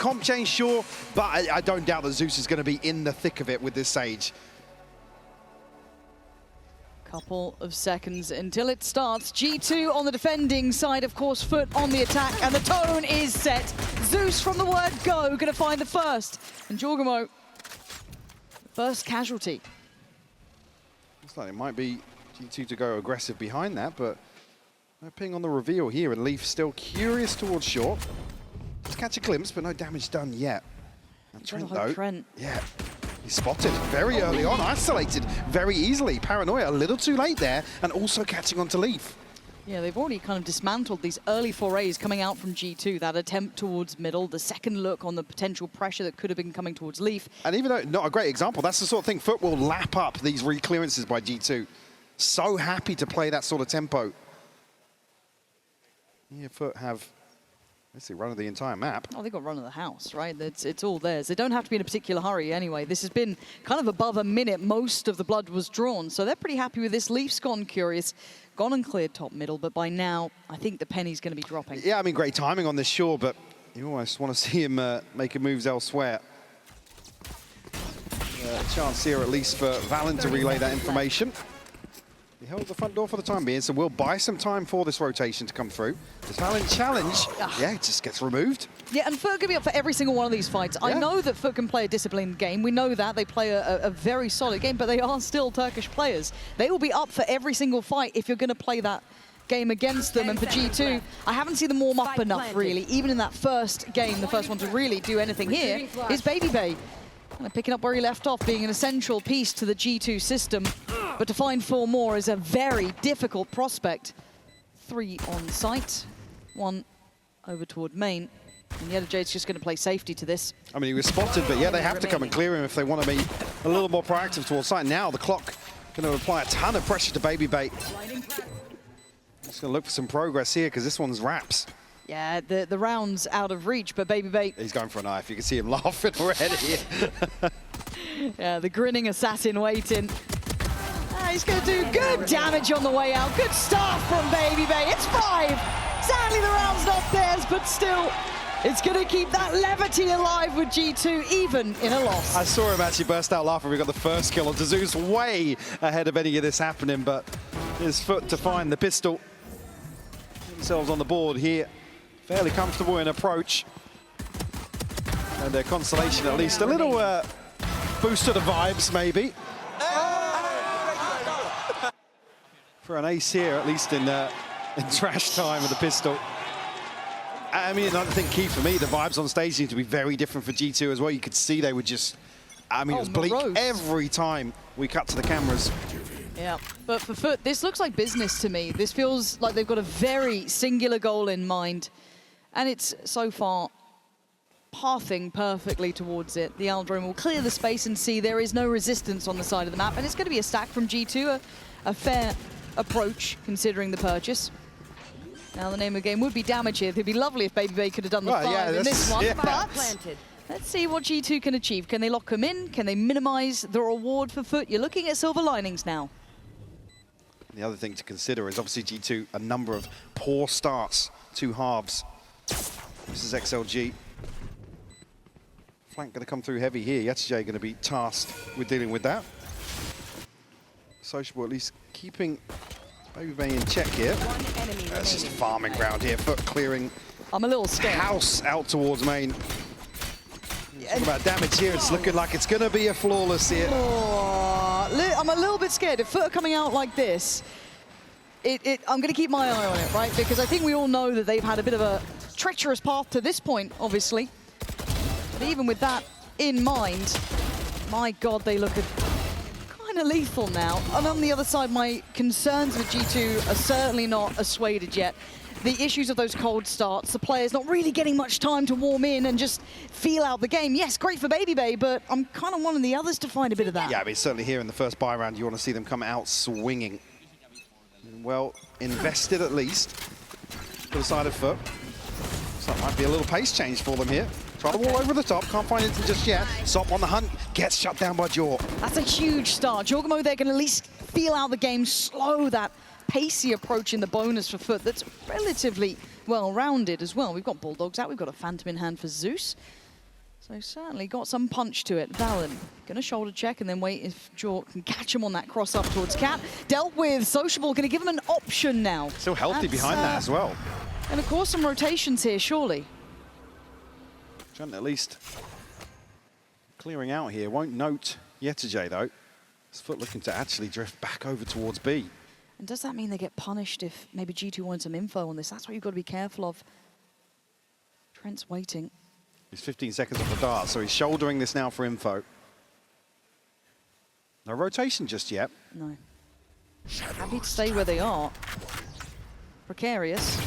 comp change, sure, but I don't doubt that Zeus is going to be in the thick of it with this Sage. Couple of seconds until it starts. G2 on the defending side, of course, FUT on the attack, and the tone is set. Zeus from the word go, going to find the first. And Jorgamo, first casualty. Looks like it might be G2 to go aggressive behind that, but no ping on the reveal here, and Leaf still curious towards short. Just catch a glimpse, but no damage done yet. And Trent, though, yeah, he's spotted very early on, isolated very easily. Paranoia a little too late there, and also catching on to Leaf. Yeah, they've already kind of dismantled these early forays coming out from G2. That attempt towards middle, the second look on the potential pressure that could have been coming towards Leaf. And even though not a great example, that's the sort of thing FUT will lap up these re-clearances by G2. So happy to play that sort of tempo. Yeah, FUT have, let's see, run of the entire map. Oh, they've got run of the house, right? It's all theirs. They don't have to be in a particular hurry anyway. This has been kind of above a minute. Most of the blood was drawn, so they're pretty happy with this. Leaf's gone curious, gone and cleared top middle, but by now, I think the penny's going to be dropping. Yeah, I mean, great timing on this, sure, but you almost want to see him making moves elsewhere. Chance here, at least, for Valen to relay that information. He held the front door for the time being, so we'll buy some time for this rotation to come through. This Valen challenge, yeah, it just gets removed. Yeah, and FUT can be up for every single one of these fights. Yeah. I know that FUT can play a disciplined game. We know that. They play a very solid game, but they are still Turkish players. They will be up for every single fight if you're going to play that game against them. And for G2, I haven't seen them warm up enough, really. Even in that first game, the first one to really do anything here is BabyBay. Kind of picking up where he left off, being an essential piece to the G2 system. But to find 4 more is a very difficult prospect. 3 on site, 1 over toward main. And Yetta Jade's just going to play safety to this. I mean, he was spotted, but yeah, they have to come and clear him if they want to be a little more proactive towards site. Now the clock going to apply a ton of pressure to BabyBay. Just going to look for some progress here because this one's wraps. Yeah, the round's out of reach, but BabyBay... He's going for a knife. You can see him laughing already. Yeah, the grinning assassin waiting. He's going to do good damage on the way out. Good start from BabyBay. It's 5. Sadly, the round's not theirs, but still, it's going to keep that levity alive with G2, even in a loss. I saw him actually burst out laughing. We got the first kill on Zeus, way ahead of any of this happening, but his FUT to find the pistol. Themselves on the board here. Fairly comfortable in approach. And their consolation, at least a little boost to the vibes, maybe. For an ace here, at least in trash time with the pistol. I mean, another thing key for me, the vibes on stage seem to be very different for G2 as well. You could see they were just, I mean, it was bleak every time we cut to the cameras. Yeah, but for FUT, this looks like business to me. This feels like they've got a very singular goal in mind. And it's so far pathing perfectly towards it. The Aldrin will clear the space and see there is no resistance on the side of the map. And it's going to be a stack from G2, a fair approach considering the purchase. Now the name of the game would be damage here. It'd be lovely if BabyBay could have done the 5 in this one. But let's see what G2 can achieve. Can they lock him in? Can they minimize the reward for FUT? You're looking at silver linings now. The other thing to consider is obviously G2, a number of poor starts, 2 halves. This is XLG. Flank going to come through heavy here. Yetta Jade going to be tasked with dealing with that. Sociable at least keeping BabyBay in check here. It's just a farming ground here. FUT clearing. I'm a little scared. House out towards main. Talking about damage here, it's looking like it's going to be a flawless here. Oh, I'm a little bit scared. If FUT are coming out like this, I'm going to keep my eye on it, right? Because I think we all know that they've had a bit of a treacherous path to this point, obviously. But even with that in mind, my God, they look kind of lethal now. And on the other side, my concerns with G2 are certainly not assuaded yet. The issues of those cold starts, the players not really getting much time to warm in and just feel out the game. Yes, great for BabyBay, but I'm kind of wanting the others to find a bit of that. Yeah, I mean, certainly here in the first buy round, you want to see them come out swinging. Well, invested at least for the side of FUT. So that might be a little pace change for them here. Try the wall over the top, can't find anything just yet. Sop on the hunt, gets shut down by Jaw. That's a huge start. Jorgamo, they're going to at least feel out the game, slow that pacey approach in the bonus for FUT that's relatively well-rounded as well. We've got Bulldogs out, we've got a Phantom in hand for Zeus. So certainly got some punch to it. Valen gonna shoulder check and then wait if Jaw can catch him on that cross up towards Cat. Dealt with, Sociable gonna give him an option now. Still healthy behind that as well. And of course some rotations here, surely. Trent at least clearing out here. Won't note Yetijay though. His FUT looking to actually drift back over towards B. And does that mean they get punished if maybe G2 wanted some info on this? That's what you've got to be careful of. Trent's waiting. He's 15 seconds off the dart, so he's shouldering this now for info. No rotation just yet. No. Happy to stay where they are. Precarious.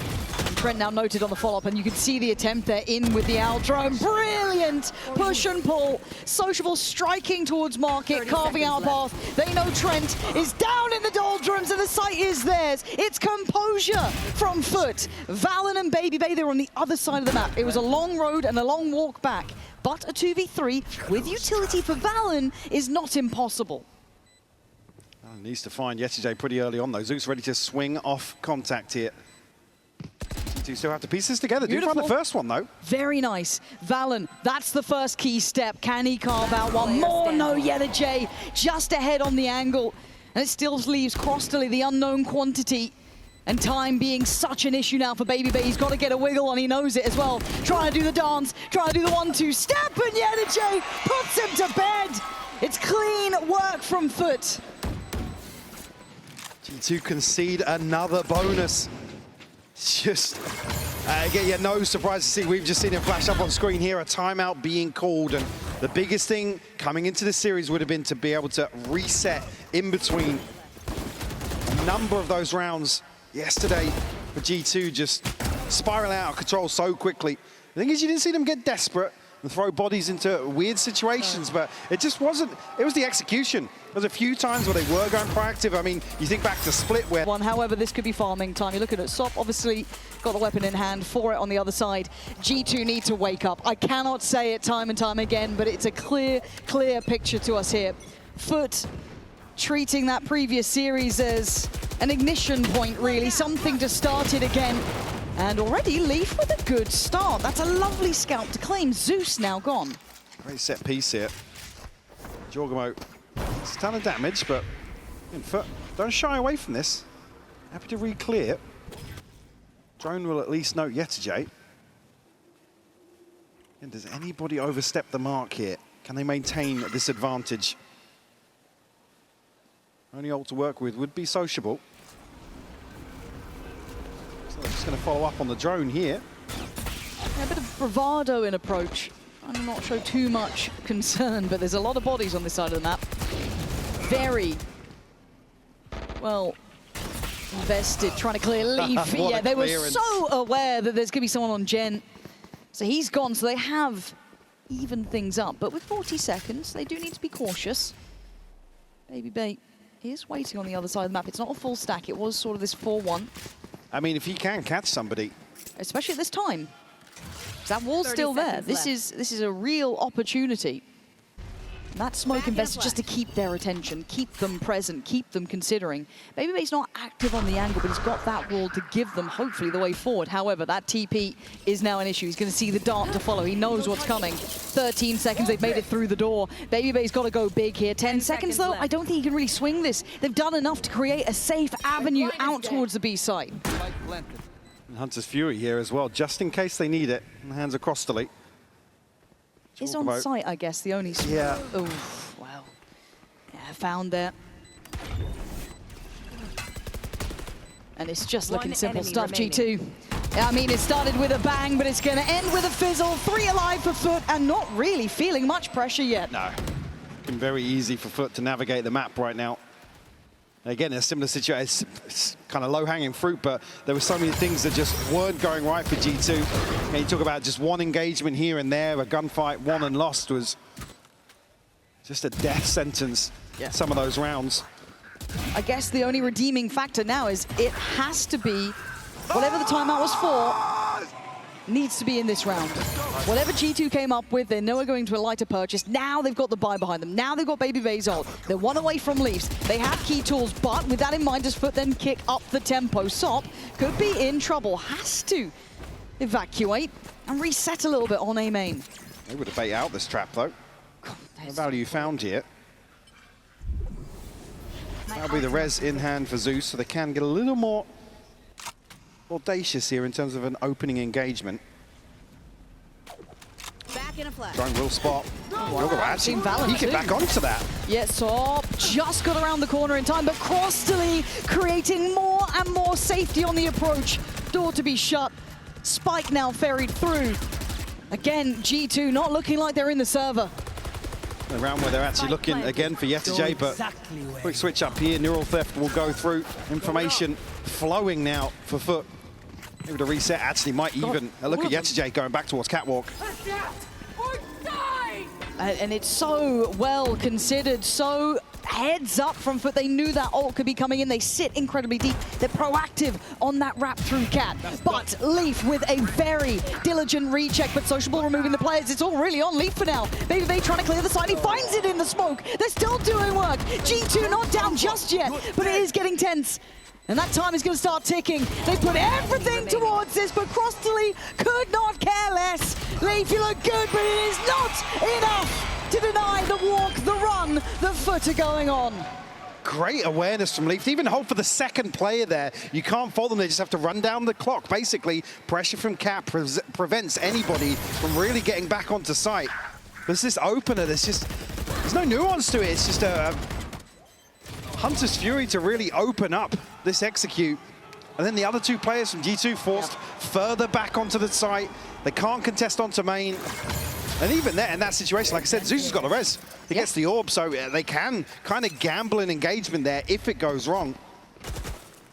And Trent now noted on the follow-up, and you can see the attempt there in with the Owl drone. Brilliant push and pull. Sociable striking towards Market, carving out a path. They know Trent is down in the doldrums, and the site is theirs. It's composure from FUT. Valen and BabyBay, they're on the other side of the map. It was a long road and a long walk back, but a 2v3 with utility for Valen is not impossible. Needs to find Yetijay pretty early on though. Zeus ready to swing off contact here. G2 still have to piece this together. Beautiful. Do find the first one though. Very nice. Valen, that's the first key step. Can he carve out one more? No, Yetijay just ahead on the angle. And it still leaves Crossley, the unknown quantity. And time being such an issue now for BabyBay. He's got to get a wiggle, and he knows it as well. Trying to do the dance, trying to do the 1-2 step, and Yetijay puts him to bed. It's clean work from FUT. G2 concede another bonus. It's just, again, yeah, no surprise to see. We've just seen it flash up on screen here, a timeout being called. And the biggest thing coming into this series would have been to be able to reset in between a number of those rounds yesterday for G2, just spiraling out of control so quickly. The thing is, you didn't see them get desperate and throw bodies into weird situations, but it just wasn't, it was the execution. There was a few times where they were going proactive. I mean, you think back to Split where... However, this could be farming time. You're looking at Sop, obviously got the weapon in hand for it on the other side. G2 need to wake up. I cannot say it time and time again, but it's a clear picture to us here. FUT treating that previous series as an ignition point, really, something to start it again. And already Leaf with a good start. That's a lovely scalp to claim. Zeus now gone. Great set piece here. Jorgamo, it's a ton of damage, but don't shy away from this. Happy to re-clear. Drone will at least note Yetijay. And does anybody overstep the mark here? Can they maintain this advantage? Only ult to work with would be Sociable. So they're just going to follow up on the drone here. Yeah, a bit of bravado in approach. I'm not show too much concern, but there's a lot of bodies on this side of the map. Very well invested, trying to clear Leaf. Yeah, they were so aware that there's going to be someone on Gen. So he's gone, so they have evened things up. But with 40 seconds, they do need to be cautious. BabyBay is waiting on the other side of the map. It's not a full stack. It was sort of this 4-1. I mean, if he can catch somebody. Especially at this time. That wall's still there. This is a real opportunity. And that smoke invested just to keep their attention, keep them present, keep them considering. BabyBay's not active on the angle, but he's got that wall to give them, hopefully, the way forward. However, that TP is now an issue. He's going to see the dart to follow. He knows what's coming. 13 seconds, they've made it through the door. BabyBay's got to go big here. 10 seconds, though, I don't think he can really swing this. They've done enough to create a safe avenue out towards the B site. Hunter's Fury here as well, just in case they need it. And the hands across the lead. Is on site, I guess, the only... Yeah. Oh, wow. Yeah, found there. And it's just looking simple stuff, G2. I mean, it started with a bang, but it's going to end with a fizzle. 3 alive for FUT, and not really feeling much pressure yet. No. Been very easy for FUT to navigate the map right now. Again, a similar situation, it's kind of low-hanging fruit, but there were so many things that just weren't going right for G2. And you talk about just one engagement here and there, a gunfight won and lost was just a death sentence, some of those rounds. I guess the only redeeming factor now is it has to be, whatever the timeout was for, needs to be in this round. Whatever G2 came up with, they know are going to a lighter purchase. Now they've got the buy behind them. Now they've got BabyBay's ult. They're one away from Leafs. They have key tools, but with that in mind, does FUT then kick up the tempo? Sop could be in trouble. Has to evacuate and reset a little bit on A main. They would have bait out this trap, though. No value found here. That'll be the res in hand for Zeus, so they can get a little more audacious here in terms of an opening engagement. Back in a flash. Drone will spot. Wow. Actually, Valorant he can too. back onto that. Yeah, Sop just got around the corner in time, but Crostally creating more and more safety on the approach. Door to be shut. Spike now ferried through. Again, G2 not looking like they're in the server. Around where they're actually looking again for Yetajay, but quick switch up here. Neural Theft will go through. Information flowing now for FUT. Maybe to reset actually might even look at Yetajay going back towards Catwalk. And it's so well considered, so heads up from FUT. They knew that ult could be coming in. They sit incredibly deep. They're proactive on that wrap through Cat. But Leaf with a very diligent recheck, but Sociable removing the players. It's all really on Leaf for now. Baby Bay trying to clear the side. He finds it in the smoke. They're still doing work. G2 not down just yet, but it is getting tense. And that time is going to start ticking. They put everything towards this, but Crostally could not care less. Leaf, you look good, but it is not enough to deny the walk, the run that FUT are going on. Great awareness from Leaf to even hold for the second player there. You can't fault them, they just have to run down the clock. Basically, pressure from Cat prevents anybody from really getting back onto site. There's this opener, there's no nuance to it. It's just a Hunter's Fury to really open up this execute. And then the other two players from G2 forced further back onto the site. They can't contest onto main. And even there, in that situation, like I said, Zeus has got a res. He gets the orb, so they can kind of gamble in engagement there if it goes wrong.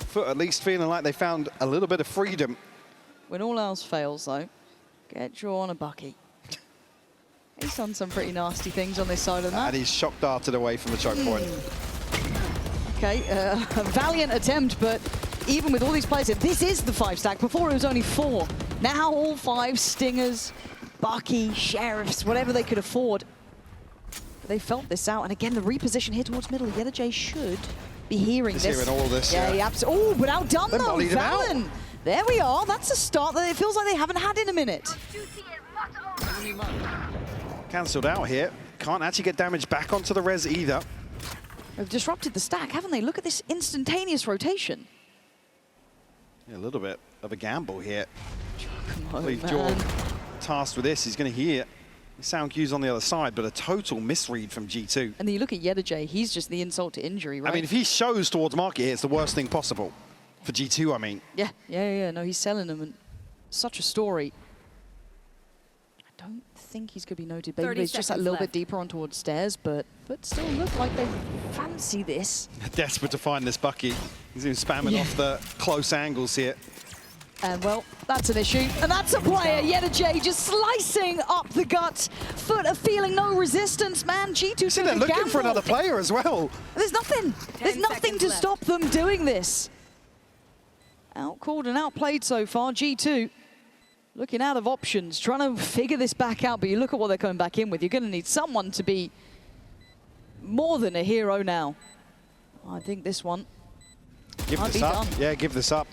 FUT at least feeling like they found a little bit of freedom. When all else fails, though, get Draw on a Bucky. He's done some pretty nasty things on this side of the map. And he's shock darted away from the choke point. Okay, a valiant attempt, but even with all these players, this is the 5-stack. Before it was only 4. Now all 5 Stingers, Bucky, Sheriffs, whatever they could afford. They felt this out, and again, the reposition here towards middle. Yetajay should be hearing He's this. hearing all this, yeah. He absolutely. Oh, but outdone They though, volleyed him out. Valen. There we are. That's a start that it feels like they haven't had in a minute. Cancelled out here. Can't actually get damage back onto the res either. They've disrupted the stack, haven't they? Look at this instantaneous rotation. Yeah, a little bit of a gamble here. Oh, Leave man. Jaw tasked with this. He's going to hear sound cues on the other side, but a total misread from G2. And then you look at Yetajay, he's just the insult to injury, right? I mean, if he shows towards market here, it's the worst thing possible. For G2, I mean. Yeah. No, he's selling them, and such a story. I don't think he's going to be noted. Maybe it's just that little bit deeper on towards stairs, but still look like they fancy this. Desperate to find this Bucky. He's even spamming off the close angles here. And well, that's an issue. And that's a player, Yetajay, just slicing up the gut. FUT are feeling no resistance, man. G2 See, they're looking for another player as well. There's nothing. There's nothing to stop them doing this. Outcalled and outplayed so far. G2 looking out of options, trying to figure this back out. But you look at what they're coming back in with. You're going to need someone to be more than a hero now. I think this one Give might this be up. done. Yeah, give this up.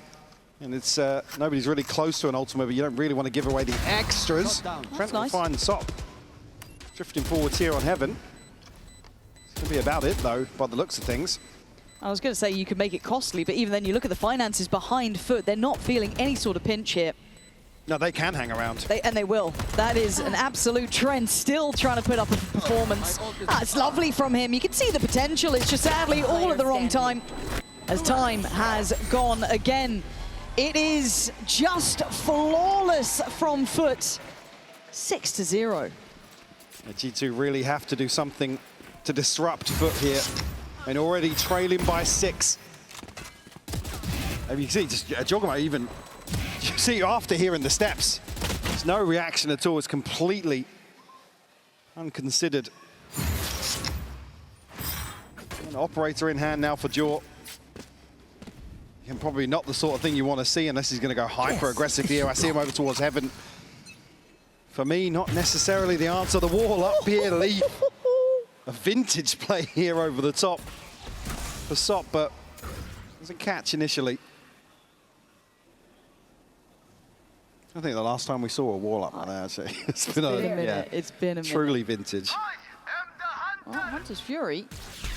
And it's nobody's really close to an ultimate, but you don't really want to give away the extras. Trent will nice. find Sop. Drifting forwards here on Heaven. It's going to be about it, though, by the looks of things. I was going to say you could make it costly, but even then you look at the finances behind FUT, they're not feeling any sort of pinch here. No, they can hang around. And they will. That is an absolute trend, still trying to put up a performance. It's lovely from him. You can see the potential. It's just sadly all at the wrong time, as time has gone again. It is just flawless from FUT. 6-0. G2 really have to do something to disrupt FUT here. And already trailing by 6. And you can see, just Joggermo even, you see after hearing the steps, there's no reaction at all. It's completely unconsidered. An operator in hand now for Jaw. And probably not the sort of thing you want to see unless he's going to go hyper-aggressive here. I see him over towards Heaven. For me, not necessarily the answer. The wall up here, Lee. A vintage play here over the top for Sop, but doesn't catch initially. I think the last time we saw a wall up there, actually. It's been a minute. yeah, It's been a minute. truly vintage. Well, Hunter's Fury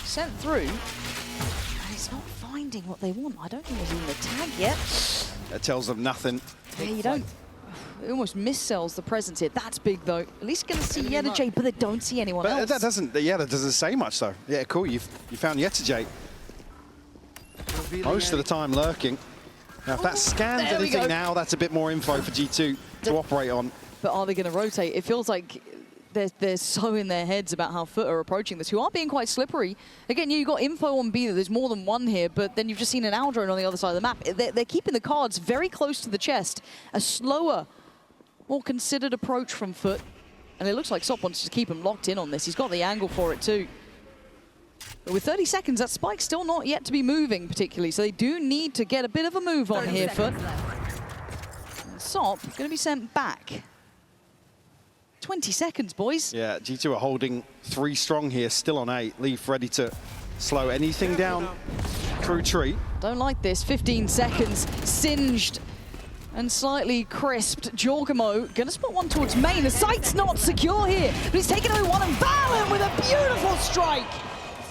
sent through, and it's not finding what they want. I don't think there's even a tag yet. That tells them nothing. Yeah, you don't. It almost missells the presence here. That's big, though. At least going to see Yetajay, but they don't see anyone But else. that doesn't say much, though. Yeah, cool, you found Yetajay. Most of the time lurking. Now, if that scans There we go. anything now, that's a bit more info for G2 to operate on. But are they going to rotate? It feels like they're so in their heads about how FUT are approaching this, who are being quite slippery. Again, you got info on B that there's more than one here, but then you've just seen an Aldrone on the other side of the map. They're keeping the cards very close to the chest. A slower, more considered approach from FUT. And it looks like Sop wants to keep him locked in on this. He's got the angle for it too. But with 30 seconds, that spike's still not yet to be moving particularly, so they do need to get a bit of a move on here, FUT. And Sop going to be sent back. 20 seconds, boys. Yeah, G2 are holding 3 strong here, still on 8. Leaf ready to slow anything down through tree. Don't like this. 15 seconds, singed and slightly crisped. Jorgamo going to spot one towards main. The site's not secure here, but he's taken away one, and Valen with a beautiful strike.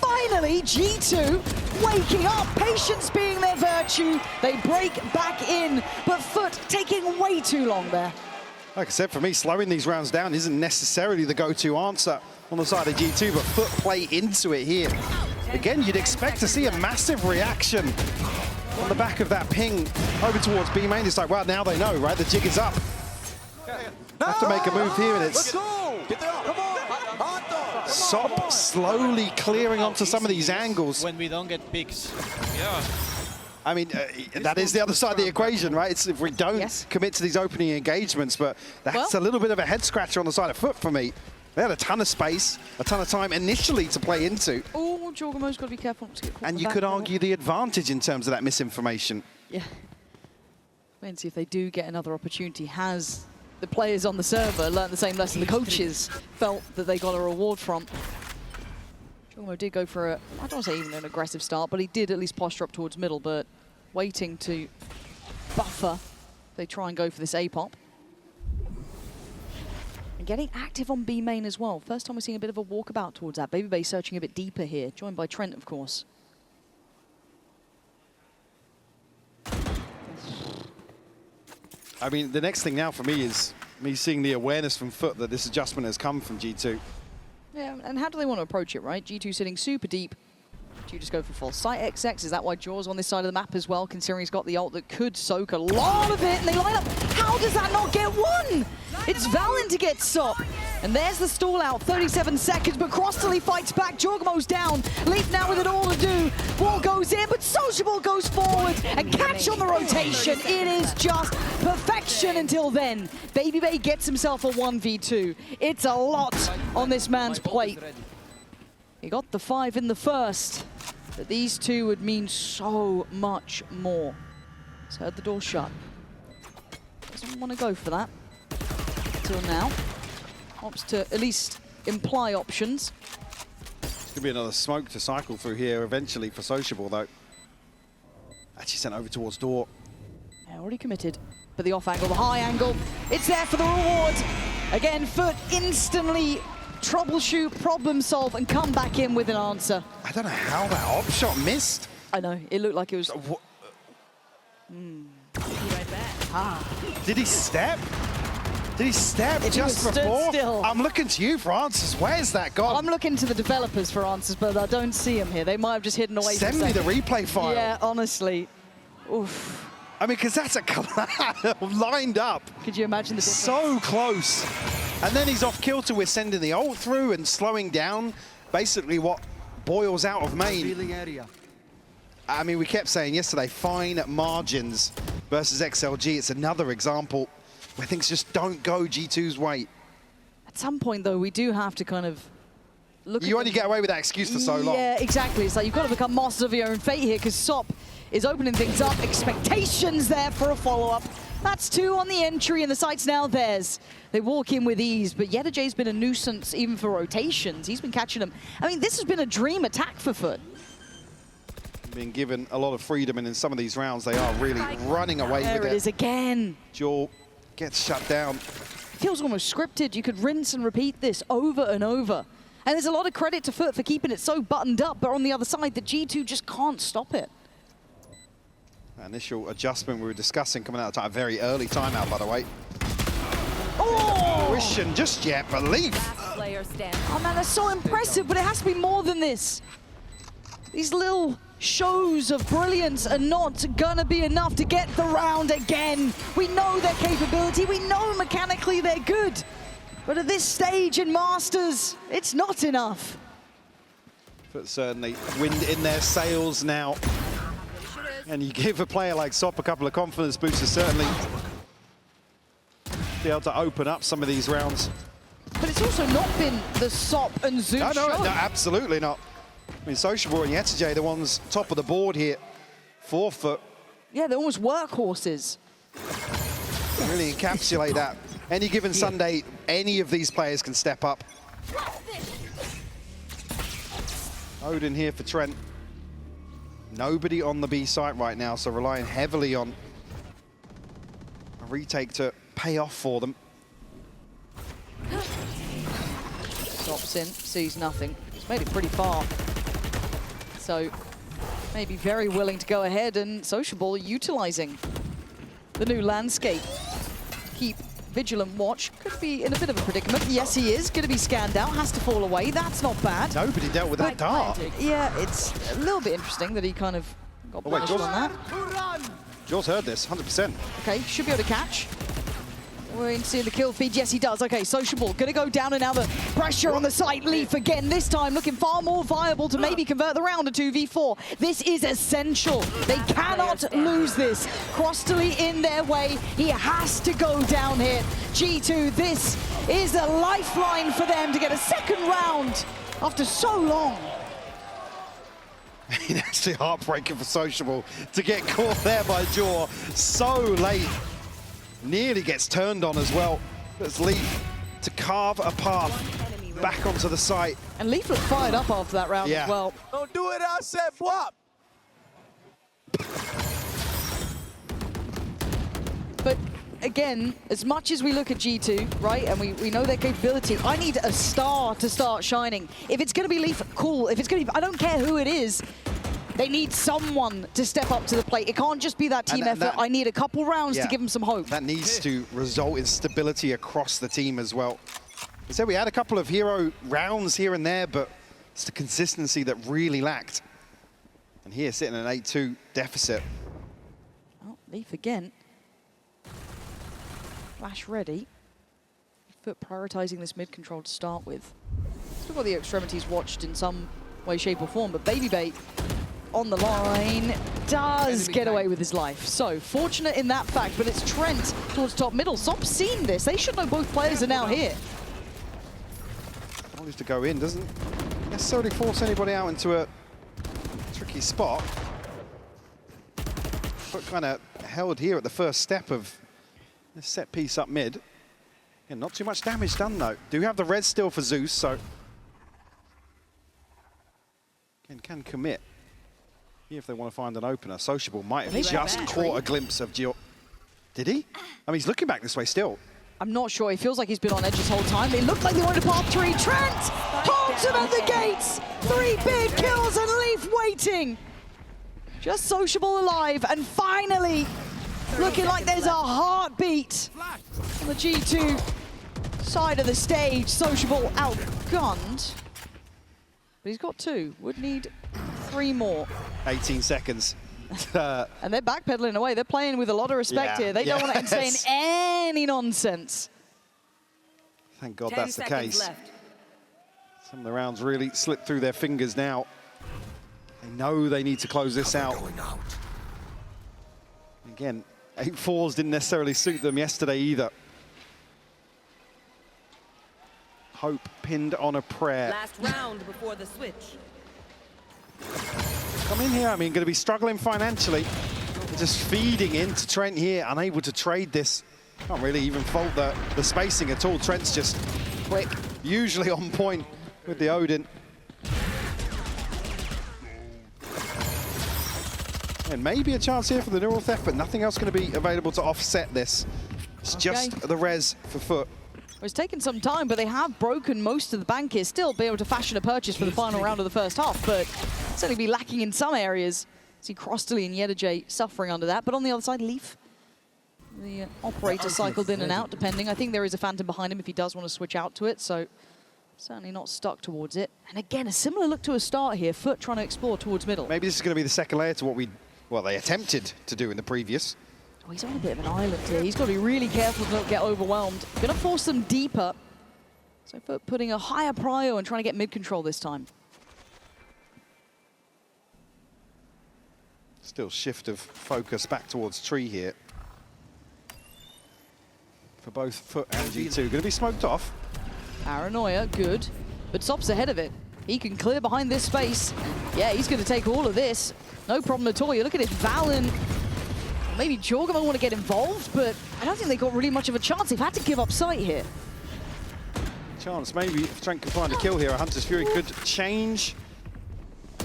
Finally, G2 waking up, patience being their virtue. They break back in, but FUT taking way too long there. Like I said, for me, slowing these rounds down isn't necessarily the go-to answer on the side of G2, but FUT play into it here. Again, you'd expect to see a massive reaction on the back of that ping over towards B main. It's like, well, now they know, right? The jig is up. Have to make a move here, and it's Sop slowly clearing onto some of these angles. When we don't get picks. Yeah. I mean, that is the other side of the equation, right? It's if we don't commit to these opening engagements, but that's a little bit of a head scratcher on the side of FUT for me. They had a ton of space, a ton of time initially to play into. Oh, Jorgamo's got to be careful not to get caught. And you could argue the advantage in terms of that misinformation. Yeah. Wait and see if they do get another opportunity. Has the players on the server learned the same lesson the coaches felt that they got a reward from? Jorgamo did go for I don't want to say even an aggressive start, but he did at least posture up towards middle, but waiting to buffer. They try and go for this A-pop. And getting active on B main as well. First time we're seeing a bit of a walkabout towards that. Baby Bay searching a bit deeper here, joined by Trent, of course. I mean, the next thing now for me is me seeing the awareness from FUT that this adjustment has come from G2. Yeah, and how do they want to approach it, right? G2 sitting super deep. Do you just go for false sight XX? Is that why Jaw's on this side of the map as well, considering he's got the ult that could soak a lot of it, and they line up. How does that not get one? It's Valen to get Sop. And there's the stall out, 37 seconds, but Crossley fights back. Jorgamo's down. Leaf now with it all to do. Ball goes in, but Sociable goes forward and catch on the rotation. It is just perfection until then. Baby Bay gets himself a 1v2. It's a lot on this man's plate. He got the 5 in the first, but these two would mean so much more. He's heard the door shut. Doesn't want to go for that until now. Opts to at least imply options. It's going to be another smoke to cycle through here eventually for Sociable, though. Actually sent over towards door. Yeah, already committed. But the off angle, the high angle, it's there for the reward. Again, FUT instantly troubleshoot, problem solve, and come back in with an answer. I don't know how that op shot missed. I know, it looked like it was... Did he step? Did he step If he just was stood before? still. I'm looking to you for answers. Where's that gone? I'm looking to the developers for answers, but I don't see them here. They might have just hidden away Send for a me the second. replay file. Yeah, honestly. Oof. I mean, because that's a collab lined up. Could you imagine the difference? So close. And then he's off kilter with sending the ult through and slowing down basically what boils out of main. I mean, we kept saying yesterday, fine margins versus XLG. It's another example where things just don't go G2's way. At some point, though, we do have to kind of look You at only get away with that excuse for so long. Yeah, exactly. It's like you've got to become masters of your own fate here, because Sop is opening things up. Expectations there for a follow-up. That's 2 on the entry, and the site's now theirs. They walk in with ease, but Yetajay's been a nuisance even for rotations. He's been catching them. I mean, this has been a dream attack for FUT. Being given a lot of freedom, and in some of these rounds, they are really running away There with it is again. Jaw gets shut down. Feels almost scripted. You could rinse and repeat this over and over. And there's a lot of credit to FUT for keeping it so buttoned up, but on the other side, the G2 just can't stop it. Initial adjustment we were discussing coming out of a very early timeout, by the way. Oh! Fruition just yet, but Leaf. Oh man, that's so impressive, but it has to be more than this. These little shows of brilliance are not gonna be enough to get the round again. We know their capability, we know mechanically they're good. But at this stage in Masters, it's not enough. But certainly wind in their sails now. And you give a player like Sop a couple of confidence boosts to certainly be able to open up some of these rounds. But it's also not been the Sop and Zeus show. No, absolutely not. I mean, Sociable and Yetijay, the ones top of the board here for FUT. Yeah, they're almost workhorses. Really encapsulate that. Any given Sunday, any of these players can step up. Odin here for Trent. Nobody on the B site right now, so relying heavily on a retake to pay off for them. Stops in, sees nothing. He's made it pretty far. So maybe very willing to go ahead, and Sociable utilizing the new landscape. Keep vigilant watch. Could be in a bit of a predicament. Yes, he is. Going to be scanned out. Has to fall away. That's not bad. Nobody dealt with that dart. Yeah, it's a little bit interesting that he kind of got punished on that. Jaws heard this, 100%. Okay, should be able to catch. We're seeing the kill feed. Yes, he does. Okay, Sociable going to go down, and now the pressure on the site. Leaf again, this time looking far more viable to maybe convert the round to 2v4. This is essential. They cannot lose this. Crostally in their way. He has to go down here. G2, this is a lifeline for them to get a second round after so long. It's actually heartbreaking for Sociable to get caught there by Jaw so late. Nearly gets turned on as well. That's Leaf to carve a path back onto the site. And Leaf looked fired up after that round as well. Don't do it, I said flop. But again, as much as we look at G2, right, and we know their capability, I need a star to start shining. If it's going to be Leaf, cool. If it's going to be, I don't care who it is, they need someone to step up to the plate. It can't just be that team effort. I need a couple rounds to give them some hope. That needs to result in stability across the team as well. I said we had a couple of hero rounds here and there, but it's the consistency that really lacked. And here, sitting at an 8-2 deficit. Oh, Leaf again. Flash ready. FUT prioritizing this mid control to start with. Still got the extremities watched in some way, shape, or form, but Baby Bait on the line does get away with his life. So fortunate in that fact, but it's Trent towards top middle. Sop's seen this. They should know both players are now here. Always to go in, doesn't necessarily force anybody out into a tricky spot. But kind of held here at the first step of this set piece up mid. Yeah, not too much damage done though. Do have the red still for Zeus, so can commit. Here if they want to find an opener. Sociable might have just caught a glimpse of Gio. Did he? I mean, he's looking back this way still. I'm not sure. He feels like he's been on edge this whole time. It looked like they wanted to path 3. Trent holds him at the gates. 3 big kills and Leaf waiting. Just Sociable alive, and finally looking like there's a heartbeat on the G2 side of the stage. Sociable outgunned, but he's got 2. Would need 3 more. 18 seconds. And they're backpedaling away. They're playing with a lot of respect here. They don't want to entertain any nonsense. Thank God that's the case. Left. Some of the rounds really slip through their fingers now. They know they need to close this out. Again, 8-4s didn't necessarily suit them yesterday either. Hope pinned on a prayer. Last round before the switch. Come in here, I mean, going to be struggling financially. They're just feeding into Trent here, unable to trade this. Can't really even fault the spacing at all. Trent's just quick, usually on point with the Odin. And maybe a chance here for the neural theft, but nothing else going to be available to offset this. It's just the res for FUT. It's taken some time, but they have broken most of the bank here. Still be able to fashion a purchase for the final round of the first half, but certainly be lacking in some areas. See Crostally and Yedajay suffering under that, but on the other side, Leaf, the operator cycled in and out, depending. I think there is a Phantom behind him if he does want to switch out to it, so certainly not stuck towards it. And again, a similar look to a start here. FUT trying to explore towards middle. Maybe this is going to be the second layer to what they attempted to do in the previous. Oh, he's on a bit of an island here. He's got to be really careful to not get overwhelmed. Going to force them deeper. So FUT putting a higher prio and trying to get mid control this time. Still shift of focus back towards tree here. For both FUT and G2. Going to be smoked off. Paranoia, good. But Sop's ahead of it. He can clear behind this space. Yeah, he's going to take all of this. No problem at all. You look at it, Valen. Maybe Jorgen might want to get involved, but I don't think they got really much of a chance. They've had to give up sight here. Chance, maybe if Trent can find a kill here, a Hunter's Fury could change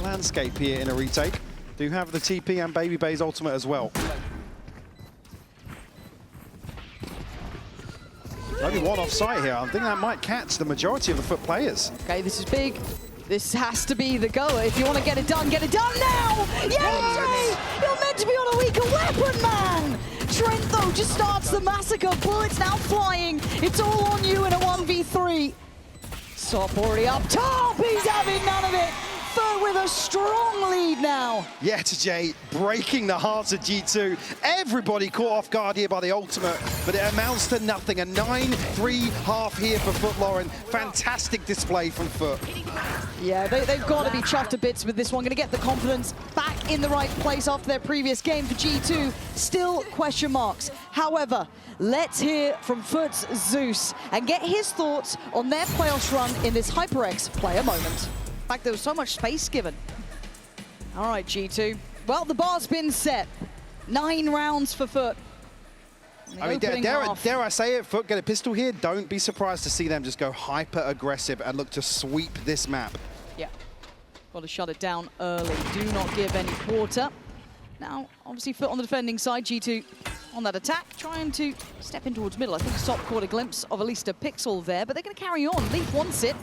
landscape here in a retake. Do have the TP and Baby Bay's ultimate as well. Only one off site here. I think that might catch the majority of the FUT players. Okay, this is big. This has to be the goer. If you want to get it done now! Yeah, you're meant to be on a weaker weapon, man! Trent, though, just starts the massacre. Bullets now flying. It's all on you in a 1v3. Sop already up top. He's having none of it. FUT with a strong lead now. Yedajay breaking the hearts of G2. Everybody caught off guard here by the ultimate, but it amounts to nothing. A 9-3 half here for FUT, Lauren. Fantastic display from FUT. Yeah, they've got to be chuffed to bits with this one. Going to get the confidence back in the right place after their previous game for G2. Still question marks. However, let's hear from FUT's Zeus and get his thoughts on their playoffs run in this HyperX player moment. In fact, there was so much space given. All right, G2. Well, the bar's been set. 9 rounds for FUT. I mean, dare I say it, FUT get a pistol here. Don't be surprised to see them just go hyper aggressive and look to sweep this map. Yeah, got to shut it down early. Do not give any quarter. Now, obviously, FUT on the defending side, G2 on that attack, trying to step in towards middle. I think Sop caught a glimpse of at least a pixel there, but they're going to carry on. Leaf wants it.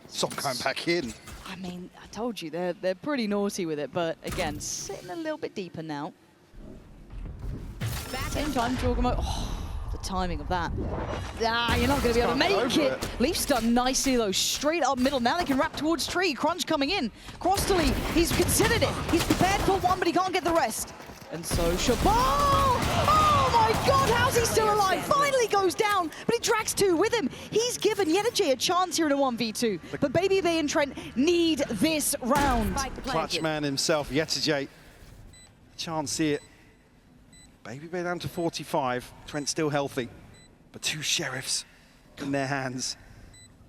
Sop going back in. I mean, I told you, they're pretty naughty with it, but again, sitting a little bit deeper now. Same time, Jorgen. Oh, the timing of that. Ah, you're not going to be able to make it. Leaf's done nicely, though, straight up middle. Now they can wrap towards tree. Crunch coming in. Crostally, he's considered it. He's prepared for one, but he can't get the rest. And so Chabal! Oh my God, how's he still alive? Finally goes down, but he drags 2 with him. He's given Yedajay a chance here in a 1v2, but Baby Bay and Trent need this round. Clutch man himself, Yedajay. Chance here. Baby Bay down to 45. Trent still healthy, but 2 sheriffs in their hands.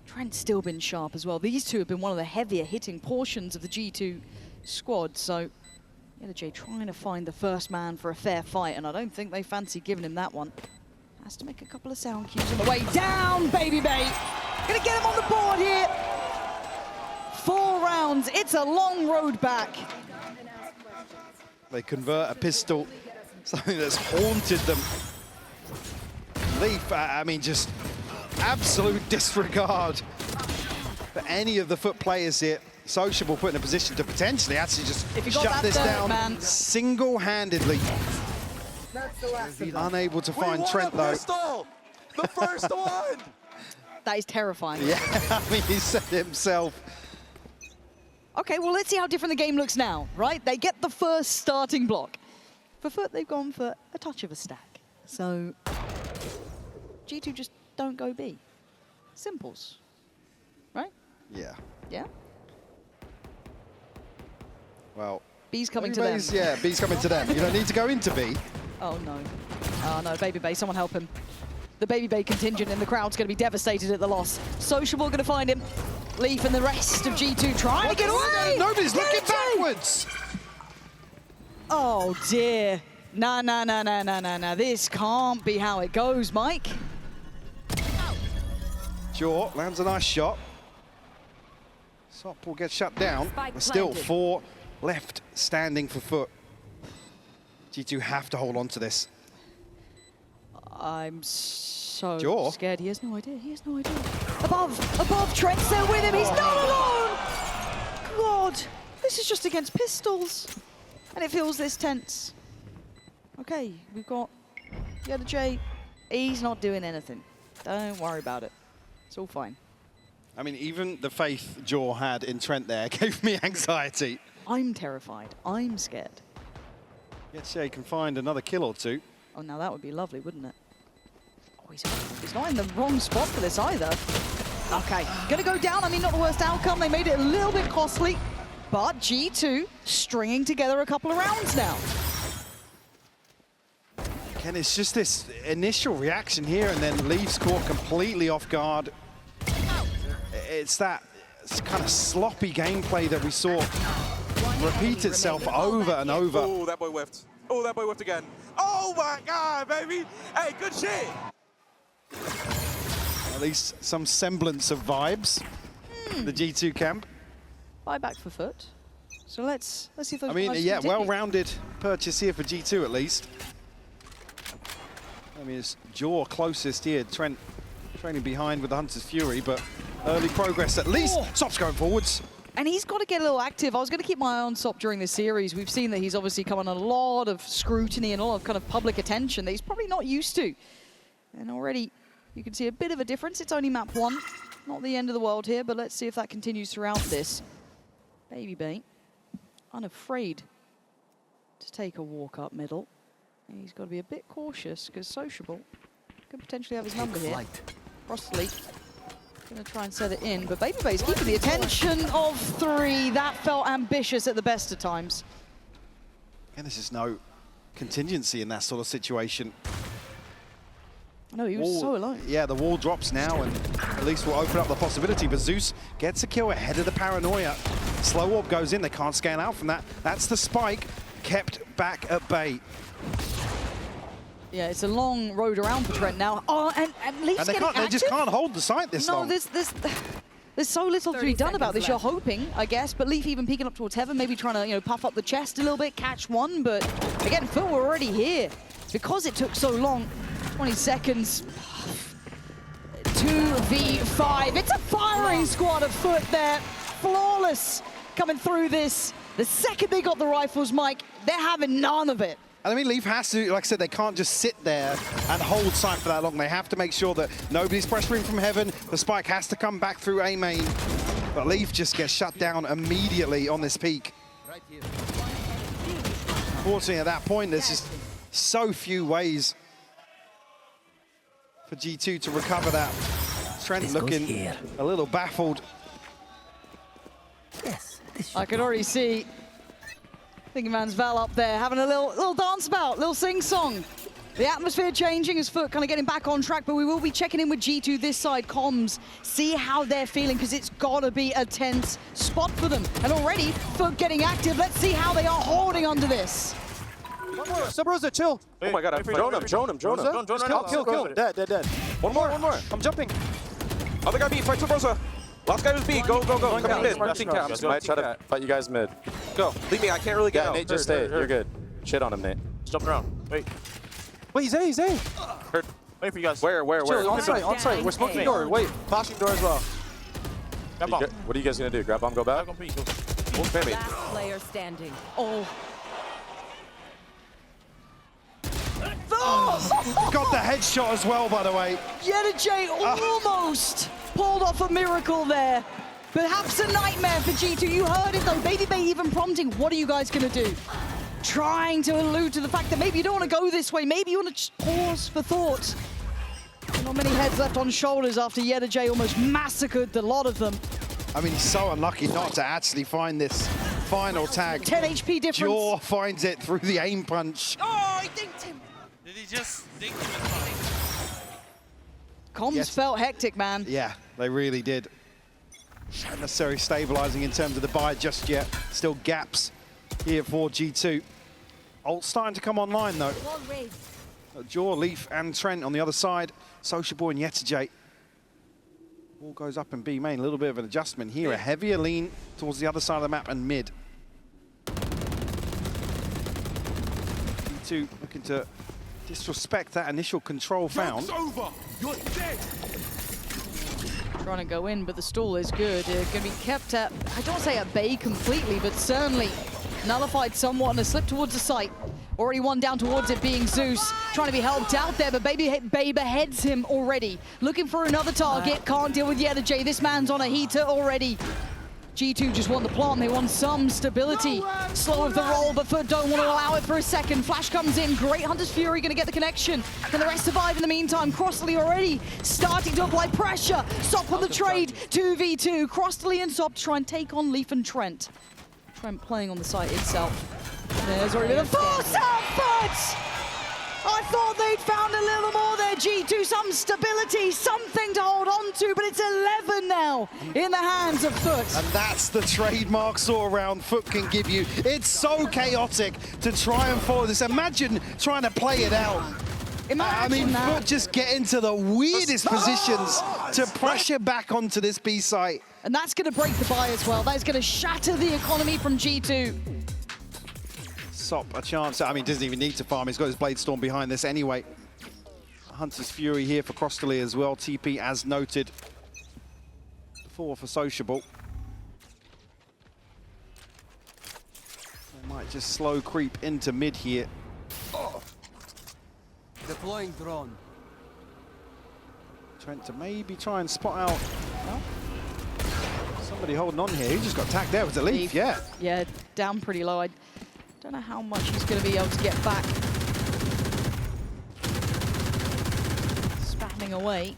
Trent's still been sharp as well. These 2 have been one of the heavier hitting portions of the G2 squad, so Yedajay trying to find the first man for a fair fight, and I don't think they fancy giving him that one. Has to make a couple of sound cues on the way down, Baby Bay. Gonna get him on the board here. 4 rounds, it's a long road back. They convert a pistol, something that's haunted them. Leaf, I mean, just absolute disregard for any of the FUT players here. Sociable put in a position to potentially actually just shut this down single-handedly. Unable to find Trent, though. The first one! That is terrifying. Yeah, I mean, he said it himself. Okay, well, let's see how different the game looks now, right? They get the first starting block. For FUT, they've gone for a touch of a stack. So, G2 just don't go B. Simples, right? Yeah. Yeah? Well, B's coming to them. Yeah, B's coming to them. You don't need to go into B. Oh, no. Oh, no, Baby Bay, someone help him. The Baby Bay contingent in the crowd's going to be devastated at the loss. Sociable going to find him. Leaf and the rest of G2 trying to get away! Nobody's looking backwards! Oh, dear. Nah. This can't be how it goes, Mike. Jaw lands a nice shot. Sop will get shut down. There's still 4 left standing for FUT. G2 have to hold on to this. I'm so Jaw? scared. He has no idea. He has no idea. Above, Trent's there with him. He's not alone. God, this is just against pistols. And it feels this tense. Okay, we've got the J. He's not doing anything. Don't worry about it. It's all fine. I mean, even the faith Jaw had in Trent there gave me anxiety. I'm terrified. I'm scared. Yetche can find another kill or two. Oh, now that would be lovely, wouldn't it? Oh, he's not in the wrong spot for this either. Okay, gonna go down. I mean, not the worst outcome. They made it a little bit costly, but G2 stringing together a couple of rounds now. Again, it's just this initial reaction here and then leaves caught completely off guard. It's that kind of sloppy gameplay that we saw repeat itself over and over. Oh, that boy whiffed. Oh, that boy whiffed again. Oh my God, baby. Hey, good shit. At least some semblance of vibes. The G2 camp. Buyback for FUT. So let's see if those I mean, vibes yeah, continue. well-rounded purchase here for G2 at least. I mean, it's Jaw closest here. Trent training behind with the Hunter's Fury, but early progress at least. Sop's going forwards. And he's got to get a little active. I was going to keep my eye on Sop during this series. We've seen that he's obviously come on a lot of scrutiny and a lot of kind of public attention that he's probably not used to. And already you can see a bit of a difference. It's only map 1. Not the end of the world here, but let's see if that continues throughout this. Baby Bait, unafraid to take a walk up middle. And he's got to be a bit cautious because Sociable could potentially have his number here. Cross the leak. Gonna try and set it in, but Baby Bay's keeping the attention of 3. That felt ambitious at the best of times. And there's just no contingency in that sort of situation. No, he was so alone. Yeah, the wall drops now, and at least will open up the possibility. But Zeus gets a kill ahead of the paranoia. Slow orb goes in. They can't scan out from that. That's the spike kept back at bay. Yeah, it's a long road around for Trent now. Oh, and Leaf's And they just can't hold the site this long. No, there's so little to be done about this. left. You're hoping, I guess, but Leaf even peeking up towards Heaven, maybe trying to, puff up the chest a little bit, catch one. But again, Phil, we're already here. Because it took so long, 20 seconds, 2v5. It's a firing squad of FUT there. Flawless coming through this. The second they got the rifles, Mike, they're having none of it. And I mean, Leaf has to, like I said, they can't just sit there and hold site for that long. They have to make sure that nobody's pressuring from Heaven. The spike has to come back through A main. But Leaf just gets shut down immediately on this peak. Unfortunately, at that point, there's just so few ways for G2 to recover that. Trent looking a little baffled. I can already see Thinking Man's Val up there having a little dance about, little sing-song. The atmosphere changing as FUT kind of getting back on track, but we will be checking in with G2 this side, comms, see how they're feeling, because it's got to be a tense spot for them. And already, FUT getting active. Let's see how they are holding under this. One more. Sabrosa, chill. Oh my God, drone him. Kill. Dead. One more. I'm jumping. Other guy B, fight two Brosa. Last guy was B, go. Come in mid. Might try to fight you guys mid. Go. Leave me, I can't really get out. Nate, just stay. You're good. Shit on him, Nate. Jumping around. Wait. Wait, he's A. Hurt. Wait for you guys. Where? Chill, on site. We're smoking door. Wait, flashing door as well. Grab bomb. What are you guys gonna do? Grab bomb, go back? Grab bomb, go. Last player standing. Oh. Got the headshot as well, by the way. J almost pulled off a miracle there. Perhaps a nightmare for G2. You heard it though. Baby Bay even prompting, what are you guys gonna do? Trying to allude to the fact that maybe you don't want to go this way. Maybe you want to just pause for thought. Not many heads left on shoulders after J almost massacred the lot of them. I mean, he's so unlucky not to actually find this final tag. 10 HP difference. Jaw finds it through the aim punch. Oh, he dinked him. Did he just dink him in time? Comms Yes. felt hectic, man. Yeah, they really did. Not necessarily stabilizing in terms of the buy just yet. Still gaps here for G2. Ult starting to come online though. Jaw, Leaf and Trent on the other side. Sociable and Yetije. All goes up in B main. A little bit of an adjustment here. A heavier lean towards the other side of the map and mid. G2 looking to disrespect that initial control found. over. You're dead. Trying to go in, but the stall is good. Going to be kept at, I don't want to say at bay completely, but certainly nullified somewhat and a slip towards the site. Already one down towards it being Zeus. Trying to be helped out there, but Baby beheads him already. Looking for another target, can't deal with J. This man's on a heater already. G2 just want the plant, they want some stability. Slow of the roll, but FUT don't want to allow it for a second. Flash comes in, great Hunter's Fury gonna get the connection. Can the rest survive in the meantime? Crossley already starting to apply pressure. Sop on the trade, 2v2. Crossley and Sop try and take on Leaf and Trent. Trent playing on the site itself. There's already been a force out, FUT! I thought they'd found a little more there, G2, some stability, something to hold on to, but it's 11 now in the hands of FUT. And that's the trademark sort of round FUT can give you. It's so chaotic to try and follow this. Imagine trying to play it out. I mean, FUT just get into the weirdest positions to pressure back onto this B site. And that's going to break the buy as well. That's going to shatter the economy from G2. Sop a chance. I mean, doesn't even need to farm. He's got his Blade Storm behind this anyway. Hunter's Fury here for Crossley as well. TP as noted. 4 for Sociable. They might just slow creep into mid here. Deploying drone. Trent to maybe try and spot out. Somebody holding on here. He just got tagged there. Was it Leaf? Yeah. Yeah, down pretty low. I don't know how much he's going to be able to get back. Spamming away.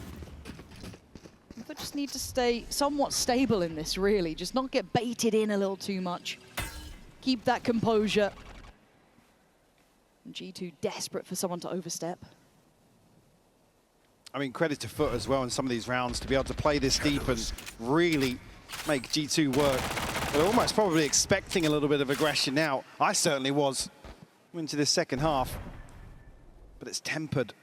But just need to stay somewhat stable in this, really. Just not get baited in a little too much. Keep that composure. And G2 desperate for someone to overstep. I mean, credit to FUT as well in some of these rounds to be able to play this deep and really make G2 work. They're almost probably expecting a little bit of aggression now. I certainly was into this second half, but it's tempered.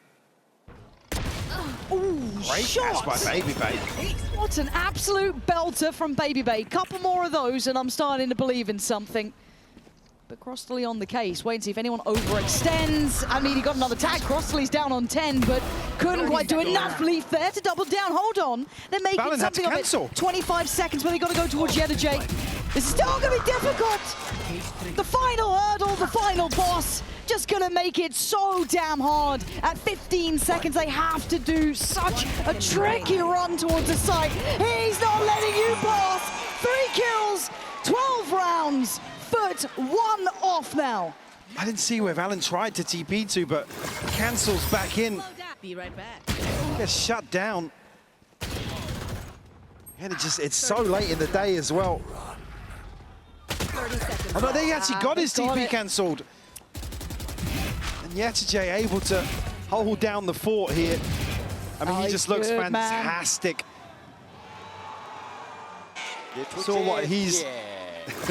Ooh, Great catch by Baby. What an absolute belter from Baby. Couple more of those and I'm starting to believe in something. But Crossley on the case. Wait and see if anyone overextends. I mean, he got another tag. Crossley's down on 10, but couldn't quite do enough. Leaf there to double down. Hold on. They're making Valorant something of cancel. it. 25 seconds, but they got to go towards J. This is still going to be difficult. The final hurdle, the final boss. Just going to make it so damn hard. At 15 seconds, they have to do such a tricky run towards the site. He's not letting you pass. 3 kills, 12 rounds. FUT 1 off now. I didn't see where Valen tried to TP to, but cancels back in. Be right back. Gets shut down. And it's so late in the day as well. 30 seconds. Oh no, they actually got his got TP it. cancelled. And J able to hold down the fort here. I mean, he just looks good, man. fantastic. Saw what he's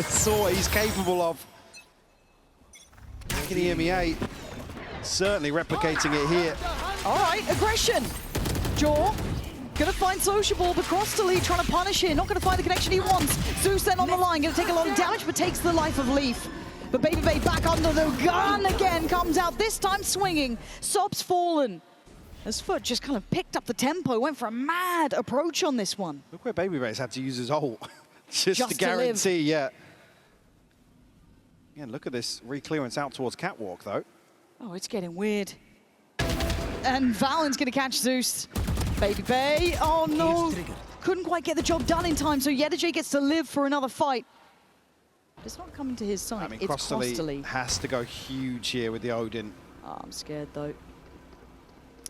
saw what he's capable of. Back in the MEA, certainly replicating it here. All right, aggression. Jaw, gonna find Sociable, but Crossley trying to punish here. Not gonna find the connection he wants. Zeus then on the line, gonna take a lot of damage, but takes the life of Leaf. But Baby back under the gun again, comes out, this time swinging. Sop's fallen. As FUT just kind of picked up the tempo, went for a mad approach on this one. Look where Baby's had to use his ult just to to guarantee, yeah. Again, look at this reclearance out towards Catwalk, though. Oh, it's getting weird. And Valen's gonna catch Zeus. Baby, oh no. Couldn't quite get the job done in time, so J gets to live for another fight. It's not coming to his side, I mean, it's Crossley has to go huge here with the Odin. Oh, I'm scared though.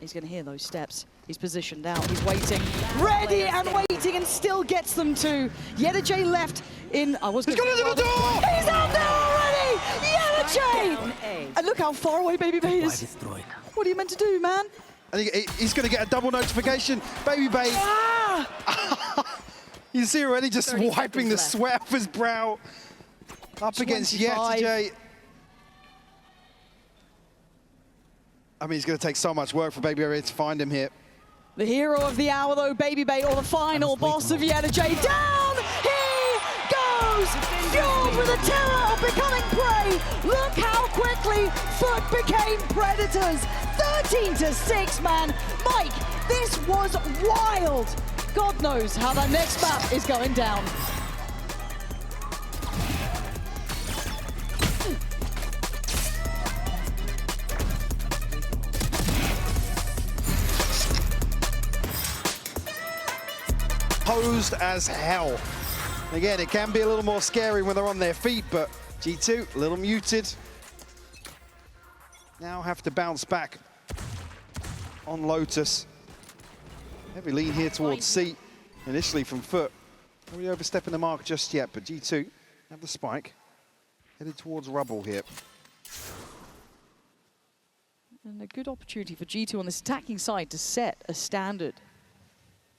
He's gonna hear those steps. He's positioned out, he's waiting. Ready and waiting and still gets them to. J left in, I was He's got a little door! He's out there already! J! And look how far away Baby is. What are you meant to do, man? I think he's going to get a double notification. Baby. Ah! You see already just 30 wiping the seconds sweat off his brow. Up against 25. J. I mean, it's going to take so much work for Baby to find him here. The hero of the hour, though, Baby, or the final boss of J. Down he goes! Fuel with a terror of becoming prey. Look how quickly FUT became predators. 13-6, man. Mike, this was wild. God knows how that next map is going down. Posed as hell. Again, it can be a little more scary when they're on their feet, but G2, a little muted. Now have to bounce back on Lotus. Heavy lean here towards C, initially from FUT. Not really overstepping the mark just yet, but G2 have the spike. Headed towards rubble here. And a good opportunity for G2 on this attacking side to set a standard.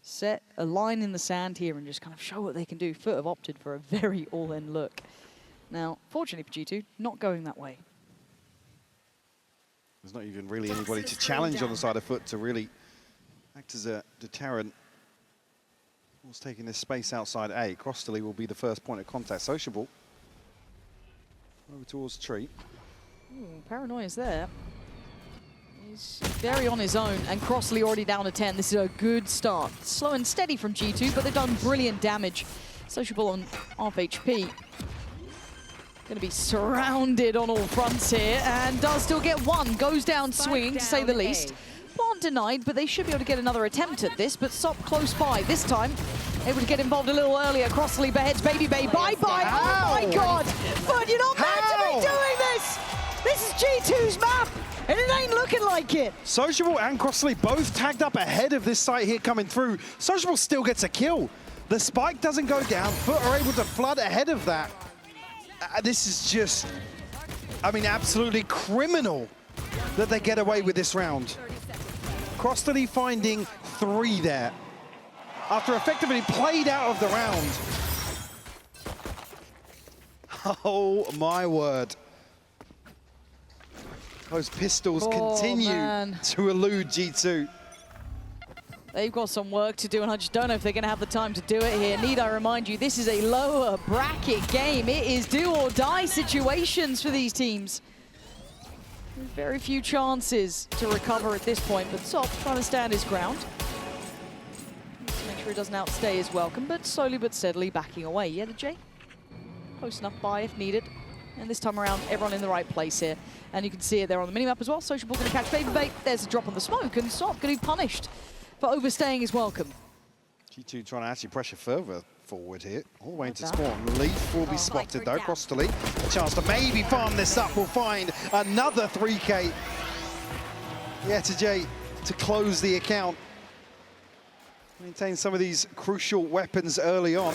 Set a line in the sand here and just kind of show what they can do. FUT have opted for a very all-in look. Now, fortunately for G2, not going that way. There's not even really anybody to challenge on the side of FUT to really act as a deterrent. Who's taking this space outside A? Crossley will be the first point of contact. Sociable. Over towards Tree. Ooh, Paranoia's there. He's very on his own, and Crossley already down to 10. This is a good start. Slow and steady from G2, but they've done brilliant damage. Sociable on half HP. Going to be surrounded on all fronts here, and does still get one. Goes down swinging, to say the least. Plant denied, but they should be able to get another attempt at this, but Sop close by. This time, able to get involved a little earlier. Crossley beheads Baby Bay. Bye-bye. Oh my God. But you're not meant to be doing this. This is G2's map, and it ain't looking like it. Sociable and Crossley both tagged up ahead of this site here coming through. Sociable still gets a kill. The spike doesn't go down. FUT are able to flood ahead of that. This is just, I mean, absolutely criminal that they get away with this round. Crossley finding 3 there after effectively played out of the round. Oh my word. Those pistols continue to elude G2. They've got some work to do, and I just don't know if they're going to have the time to do it here. Need I remind you, this is a lower bracket game. It is do or die situations for these teams. Very few chances to recover at this point, but Sop trying to stand his ground. To make sure he doesn't outstay his welcome, but slowly but steadily backing away. Yeah, the J? Close enough by if needed. And this time around, everyone in the right place here. And you can see it there on the minimap as well. Sociable going to catch Baby Bait. There's a drop on the smoke, and Sop going to be punished for overstaying his welcome. G2 trying to actually pressure further forward here, all the way into spawn. Leaf will be spotted though. Crossley, a chance to maybe farm this up. Will find another 3K. Yeah, to Jay to close the account. Maintain some of these crucial weapons early on.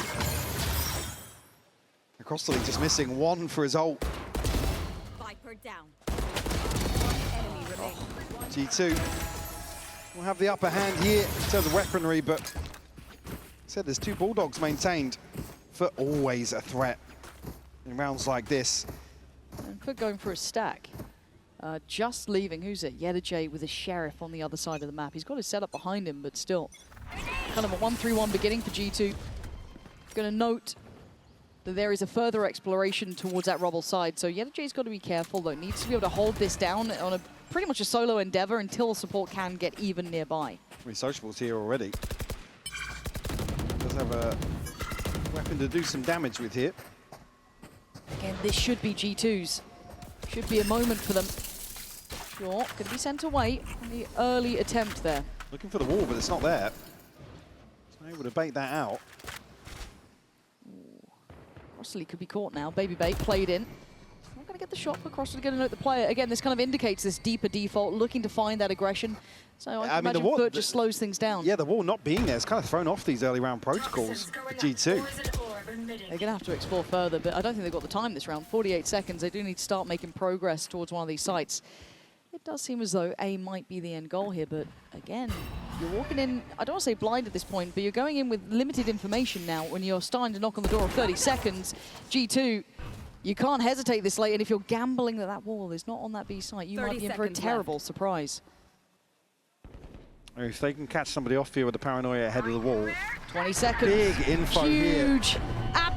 Crossley just missing 1 for his ult. Viper down. G2 will have the upper hand here in terms of weaponry, but said there's 2 Bulldogs maintained. For always a threat in rounds like this. And FUT going for a stack. Just leaving, who's it? Yedajay with a Sheriff on the other side of the map. He's got his setup behind him, but still kind of a 1-3-1 beginning for G2. Going to note that there is a further exploration towards that rubble side, so Yedajay's got to be careful though. Needs to be able to hold this down on a pretty much a solo endeavor until support can get even nearby. Sociable's here already. Does have a weapon to do some damage with here. Again, this should be G2's. Should be a moment for them. Sure, going to be sent away on the early attempt there. Looking for the wall, but it's not there. So able to bait that out. Crossley could be caught now. Baby Bait played in. Not going to get the shot, but Crossley going to note the player. Again, this kind of indicates this deeper default, looking to find that aggression. So I imagine the wall, FUT just slows things down. Yeah, the wall not being there has kind of thrown off these early round protocols for G2. They're going to have to explore further, but I don't think they've got the time this round. 48 seconds. They do need to start making progress towards one of these sites. It does seem as though A might be the end goal here, but again, you're walking in, I don't want to say blind at this point, but you're going in with limited information now when you're starting to knock on the door of 30 seconds. G2, you can't hesitate this late, and if you're gambling that that wall is not on that B site, you might be in for a terrible surprise. If they can catch somebody off here with the Paranoia ahead of the wall. 20 seconds. Big info here. Huge.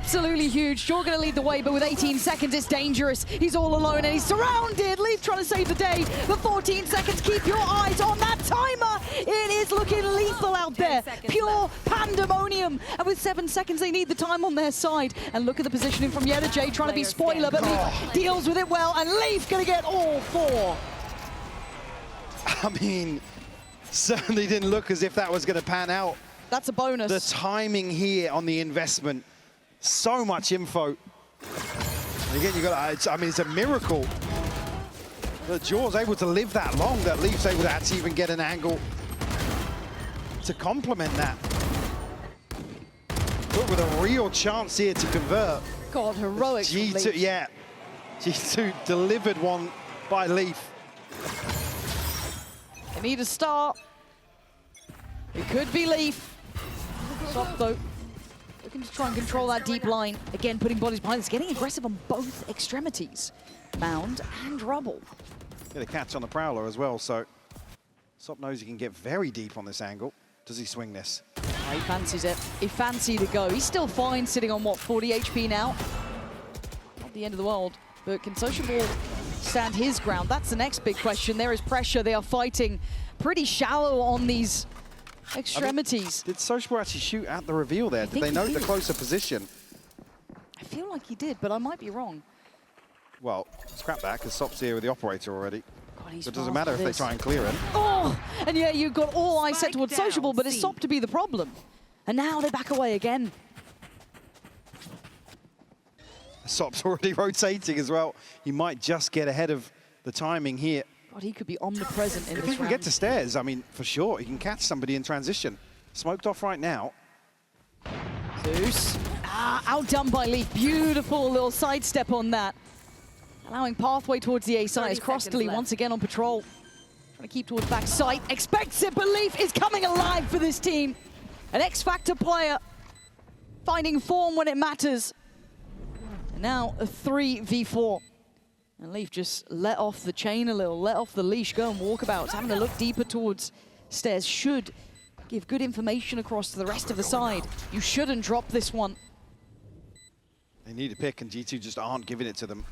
absolutely huge. You're going to lead the way, but with 18 seconds, it's dangerous. He's all alone and he's surrounded. Leaf trying to save the day. The 14 seconds, keep your eyes on that timer. It is looking lethal out there. Pure pandemonium. And with 7 seconds, they need the time on their side. And look at the positioning from J trying to be spoiler, but Leaf deals with it well. And Leaf going to get all 4. I mean, certainly didn't look as if that was going to pan out. That's a bonus. The timing here on the investment, so much info. And again, you got. I mean, it's a miracle that Jaw's able to live that long. That Leaf's able to actually even get an angle to complement that. But with a real chance here to convert. God, heroic. G2, yeah. G2 delivered one by Leaf. They need a start. It could be Leaf. Stop though. Looking to try and control that deep line. Again, putting bodies behind. It's getting aggressive on both extremities. Mound and Rubble. Get a catch on the Prowler as well, so Sop knows he can get very deep on this angle. Does he swing this? Oh, he fancies it. He fancied the go. He's still fine, sitting on, what, 40 HP now? Not the end of the world, but can Sociable stand his ground? That's the next big question. There is pressure. They are fighting pretty shallow on these extremities. I mean, did Sociable actually shoot at the reveal there? Did they note the closer position? I feel like he did, but I might be wrong. Well, scrap that, because Sop's here with the operator already. God, So it doesn't matter if they try and clear him. Oh, and yeah, you've got all eyes set towards Sociable, but it's C. Sop to be the problem. And now they back away again. Sop's already rotating as well. He might just get ahead of the timing here. God, he could be omnipresent in If this he can round. get to stairs, I mean, for sure, he can catch somebody in transition. Smoked off right now. Zeus. Outdone by Leaf. Beautiful little sidestep on that. Allowing pathway towards the A side as Crostally once again on patrol. Trying to keep towards back sight. Expects it, but Leaf is coming alive for this team. An X-Factor player. Finding form when it matters. And now a 3v4. And Leaf just let off the chain a little, let off the leash, go and walkabouts. Having a look deeper towards stairs should give good information across to the rest of the side. You shouldn't drop this one. They need a pick, and G2 just aren't giving it to them.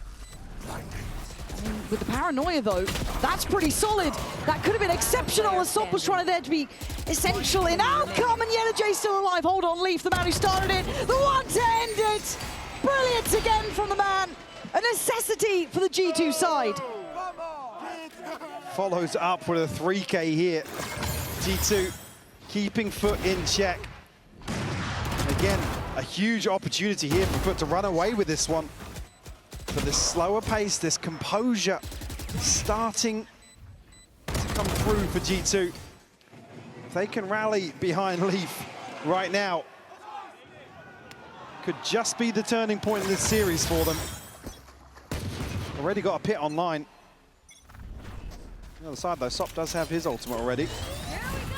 I mean, with the paranoia, though, that's pretty solid. That could have been exceptional as Sop was trying there to be essential in outcome, and J still alive. Hold on, Leaf, the man who started it, the one to end it. Brilliant again from the man. A necessity for the G2 side. Follows up with a 3K here. G2 keeping FUT in check. Again, a huge opportunity here for FUT to run away with this one. But this slower pace, this composure starting to come through for G2. If they can rally behind Leaf right now, could just be the turning point in this series for them. Already got a pit online. On the other side though, Sop does have his ultimate already. Here we go.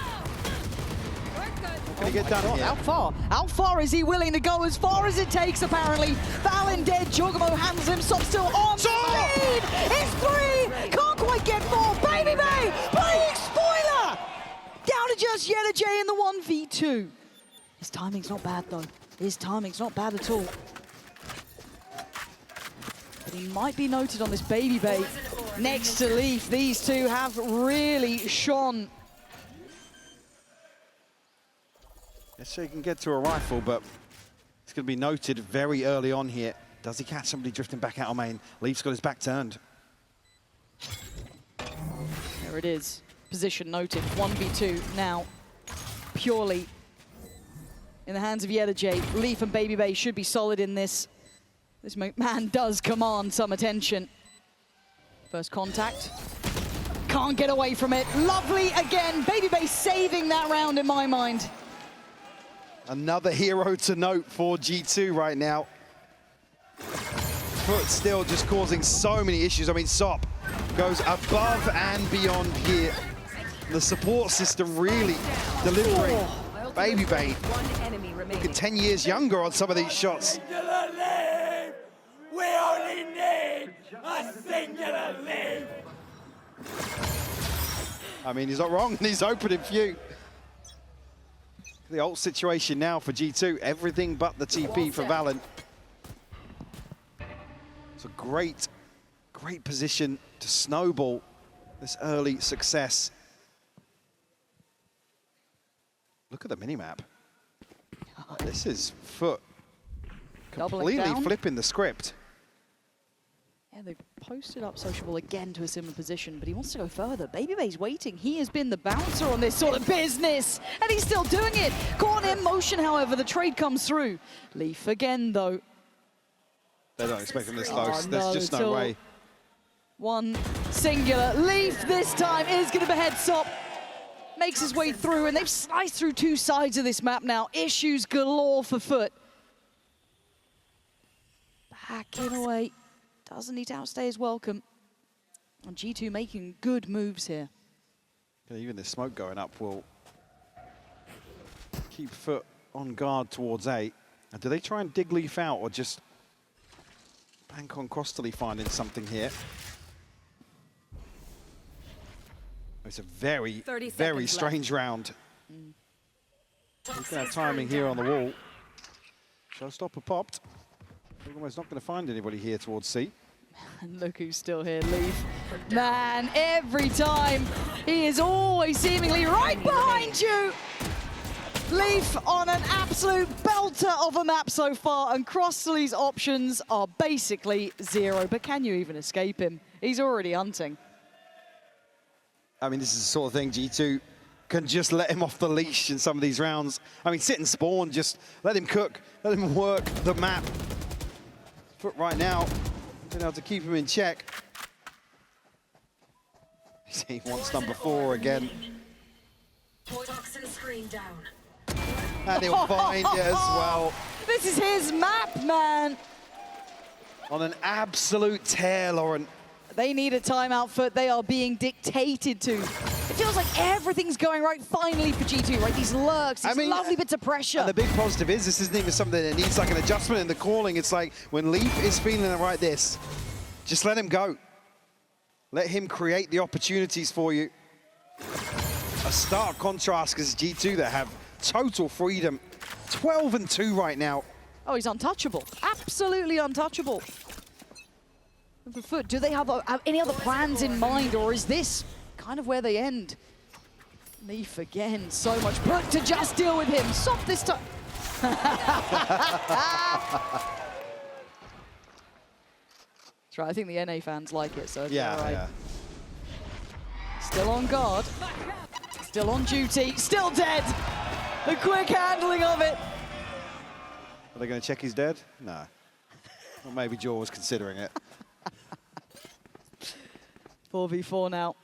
We're good. What can he get done here? How far? How far is he willing to go? As far as it takes, apparently. Valen dead, Jorgamo handles him, Sop still on the lead! It's 3! Can't quite get 4! Baby Bay! Playing spoiler! Down to just J in the 1v2. His timing's not bad though. His timing's not bad at all. But he might be noted on this Baby Bay next to Leaf. These two have really shone. Yes, so he can get to a rifle, but it's going to be noted very early on here. Does he catch somebody drifting back out of main? Leaf's got his back turned. There it is. Position noted. 1v2 now. Purely in the hands of J. Leaf and Baby Bay should be solid in this. This man does command some attention. First contact. Can't get away from it. Lovely again. Baby Bay saving that round in my mind. Another hero to note for G2 right now. FUT still just causing so many issues. I mean, Sop goes above and beyond here. The support system really delivering. Baby Bay One enemy looking remaining. 10 years younger on some of these shots. We only need a singular lead. I mean, he's not wrong, and he's opening few. The ult situation now for G2, everything but the TP for Valorant. It's a great position to snowball this early success. Look at the minimap. This is FUT Doubling completely down. flipping the script. Yeah, they've posted up Sociable again to a similar position, but he wants to go further. Babybay's waiting. He has been the bouncer on this sort of business, and he's still doing it. Caught in motion, however, the trade comes through. Leaf again, though. They don't expect him this close. Oh, There's no, just it's no all- way. One singular. Leaf this time is going to be head stop. Makes his way through, and they've sliced through two sides of this map now. Issues galore for FUT. Backing away. Doesn't need to outstay his welcome. And G2 making good moves here. Even the smoke going up will keep FUT on guard towards A. And do they try and dig Leaf out or just bank on Crostally finding something here? It's a very, 30 very seconds strange round. Look at timing here on the wall. Showstopper popped. Almost not going to find anybody here towards C. And look who's still here, Leaf. Man, every time, he is always seemingly right behind you. Leaf on an absolute belter of a map so far, and Crostaly's options are basically zero. But can you even escape him? He's already hunting. I mean, this is the sort of thing G2 can just let him off the leash in some of these rounds. I mean, sit and spawn, just let him cook, let him work the map. FUT right now, been able to keep him in check. He wants number 4 again. Toxin screen down. And he'll find it as well. This is his map, man. On an absolute tear, Lauren. They need a timeout, FUT. They are being dictated to. It feels like everything's going right finally for G2, right? These lurks, these lovely bits of pressure. And the big positive is this isn't even something that needs like an adjustment in the calling. It's like when Leaf is feeling it right this, just let him go. Let him create the opportunities for you. A stark contrast because G2 that have total freedom. 12-2 right now. Oh, he's untouchable. Absolutely untouchable. And for FUT, do they have any other plans in mind, or is this kind of where they end? Leaf again, so much put to just deal with him. Soft this time. That's right, I think the NA fans like it, so it's all right. Yeah. Still on guard. Still on duty. Still dead. The quick handling of it. Are they going to check he's dead? No. Or maybe Jaw was considering it. 4v4 now.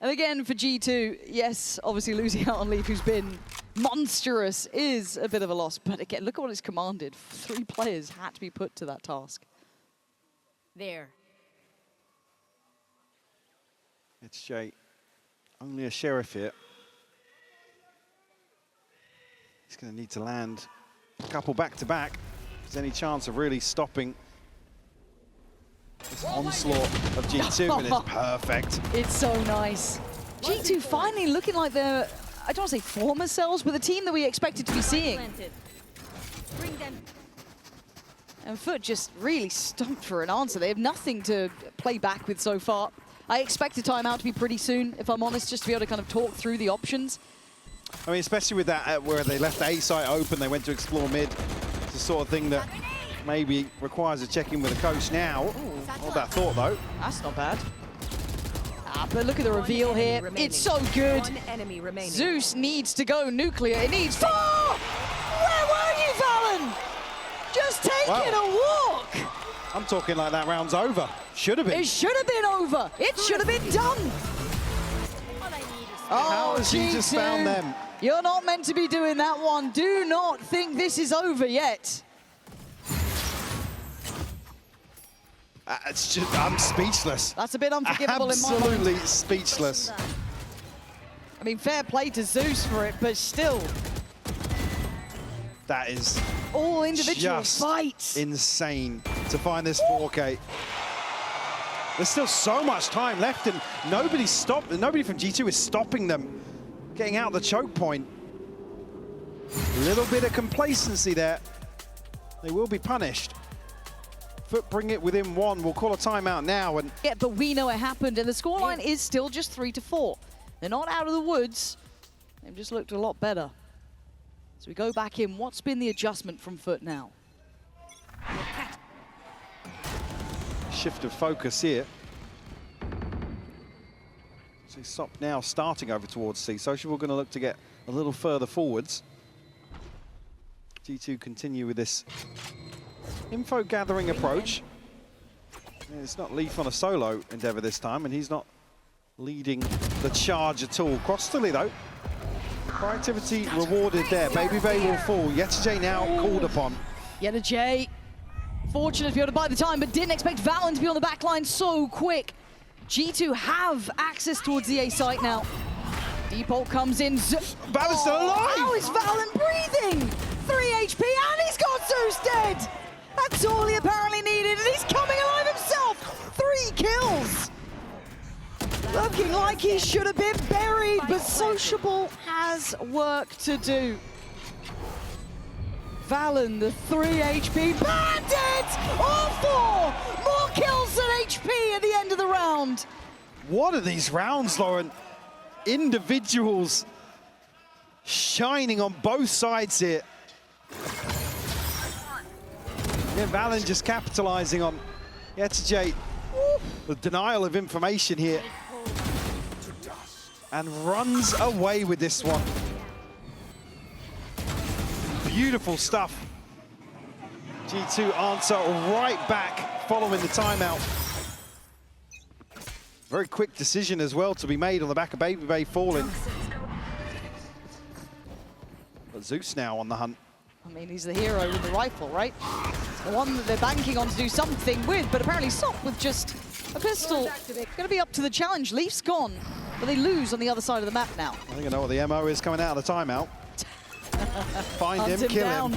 And again for G2, yes, obviously losing out on Leaf, who's been monstrous, is a bit of a loss. But again, look at what it's commanded. 3 players had to be put to that task. There. It's Jay. Only a sheriff here. He's going to need to land a couple back-to-back. If there's any chance of really stopping this onslaught of G2, and it's perfect. It's so nice. G2 finally looking like they're, I don't want to say former selves, but the team that we expected to be seeing. Planted. Bring them. And FUT just really stumped for an answer. They have nothing to play back with so far. I expect a timeout to be pretty soon, if I'm honest, just to be able to kind of talk through the options. I mean, especially with that, where they left the A site open, they went to explore mid. It's the sort of thing that maybe requires a check-in with the coach now. Hold that thought, though. That's not bad. But look at the reveal here. It's so good. One enemy remaining. Zeus needs to go nuclear. It needs 4! Where were you, Valen? Just taking a walk. I'm talking like that round's over. Should have been. It should have been over. It should have been done. How has he just found them? You're not meant to be doing that one. Do not think this is over yet. It's just, I'm speechless. That's a bit unforgivable in my mind. Absolutely speechless. I mean, fair play to Zeus for it, but still. That is All individual just fights. insane to find this 4K. There's still so much time left, and nobody from G2 is stopping them getting out the choke point. A little bit of complacency there. They will be punished. FUT bring it within one. We'll call a timeout now. And Yeah, but we know it happened, and the scoreline is still just 3-4. They're not out of the woods. They've just looked a lot better. So we go back in. What's been the adjustment from FUT now? shift of focus here. See Sop now starting over towards C. Social, we're going to look to get a little further forwards. G2 continue with this info gathering approach. Yeah, it's not Leaf on a solo endeavor this time, and he's not leading the charge at all. Crossley though, proactivity rewarded there. Baby Bay will fall. Yetijay now called upon. Yetijay, fortunate to be able to buy the time, but didn't expect Valorant to be on the back line so quick. G2 have access towards the A site now. Deepult comes in. Valorant's still alive! How is Valorant breathing? 3 HP and he's got Zeus dead! That's all he apparently needed, and he's coming alive himself! 3 kills! Looking like he should have been buried, but Sociable has work to do. Valen, the 3 HP bandit! All 4! More kills than HP at the end of the round. What are these rounds, Lauren? Individuals shining on both sides here. Yeah, Valen just capitalizing on Yetijay. The denial of information here. And runs away with this one. Beautiful stuff. G2 answer right back following the timeout. Very quick decision as well to be made on the back of Baby Bay falling. But Zeus now on the hunt. I mean, he's the hero with the rifle, right? It's the one that they're banking on to do something with, but apparently Sop with just a pistol. Going to be up to the challenge. Leaf's gone, but they lose on the other side of the map now. I think I know what the MO is coming out of the timeout. Find him, kill him.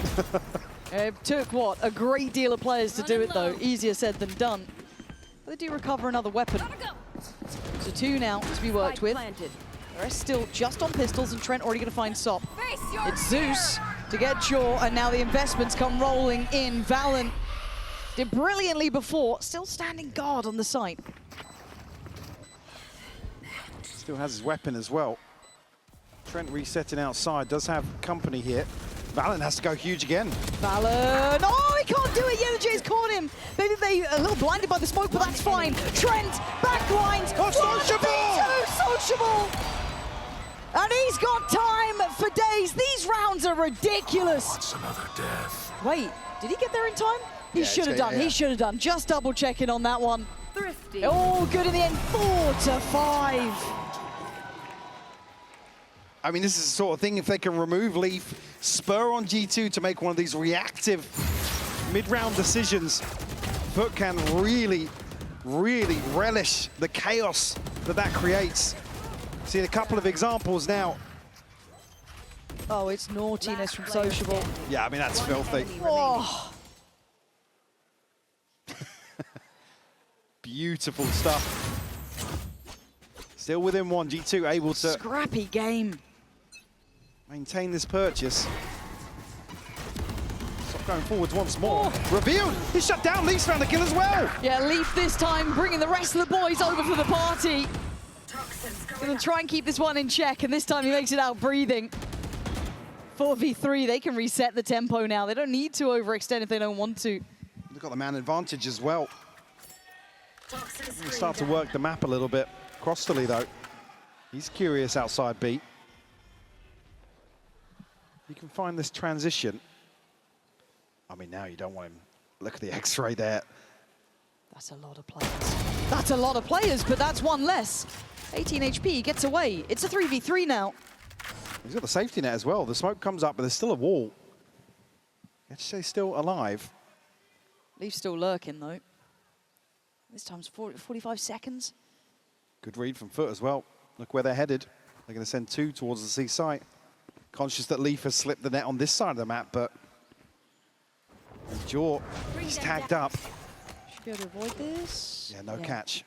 It took, what, a great deal of players to do it, though. Easier said than done. But they do recover another weapon. So 2 now to be worked with. The rest still just on pistols, and Trent already going to find Sop. It's Zeus to get Jaw, and now the investments come rolling in. Valen did brilliantly before, still standing guard on the site. Still has his weapon as well. Trent resetting outside, does have company here. Valen has to go huge again. Valen, oh, he can't do it. Yetijay's caught him. Maybe they a little blinded by the smoke, but that's fine. Trent, backlines. Oh, Sociable. And he's got time for days. These rounds are ridiculous. What's another death? Wait, did he get there in time? He Yeah, should have done. yeah. He should have done. Just double checking on that one. Thrifty. Oh, good in the end. 4-5. I mean, this is the sort of thing, if they can remove Leaf, spur on G2 to make one of these reactive mid-round decisions, FUT can really, really relish the chaos that creates. Seeing a couple of examples now. Oh, it's naughtiness from Sociable. Yeah, I mean, that's filthy. Oh, Beautiful stuff. Still within one, G2 able to scrappy game. maintain this purchase. Stop going forwards once more. Revealed, he's shut down, Leaf's found the kill as well. Yeah, Leaf this time bringing the rest of the boys over for the party. Gonna try and keep this one in check, and this time he makes it out breathing. 4v3, they can reset the tempo now. They don't need to overextend if they don't want to. They've got the man advantage as well. Start to work the map a little bit. Crossley though, he's curious outside B. You can find this transition. I mean, now you don't want him. Look at the X-ray there. That's a lot of players. That's a lot of players, but that's one less. 18 HP, gets away. It's a 3v3 now. He's got the safety net as well. The smoke comes up, but there's still a wall. Yetijay's still alive. Leaf's still lurking though. This time's 45 seconds. Good read from FUT as well. Look where they're headed. They're going to send 2 towards the C site. Conscious that Leaf has slipped the net on this side of the map, but Jaw, he's tagged up. Should be able to avoid this. Yeah, no catch.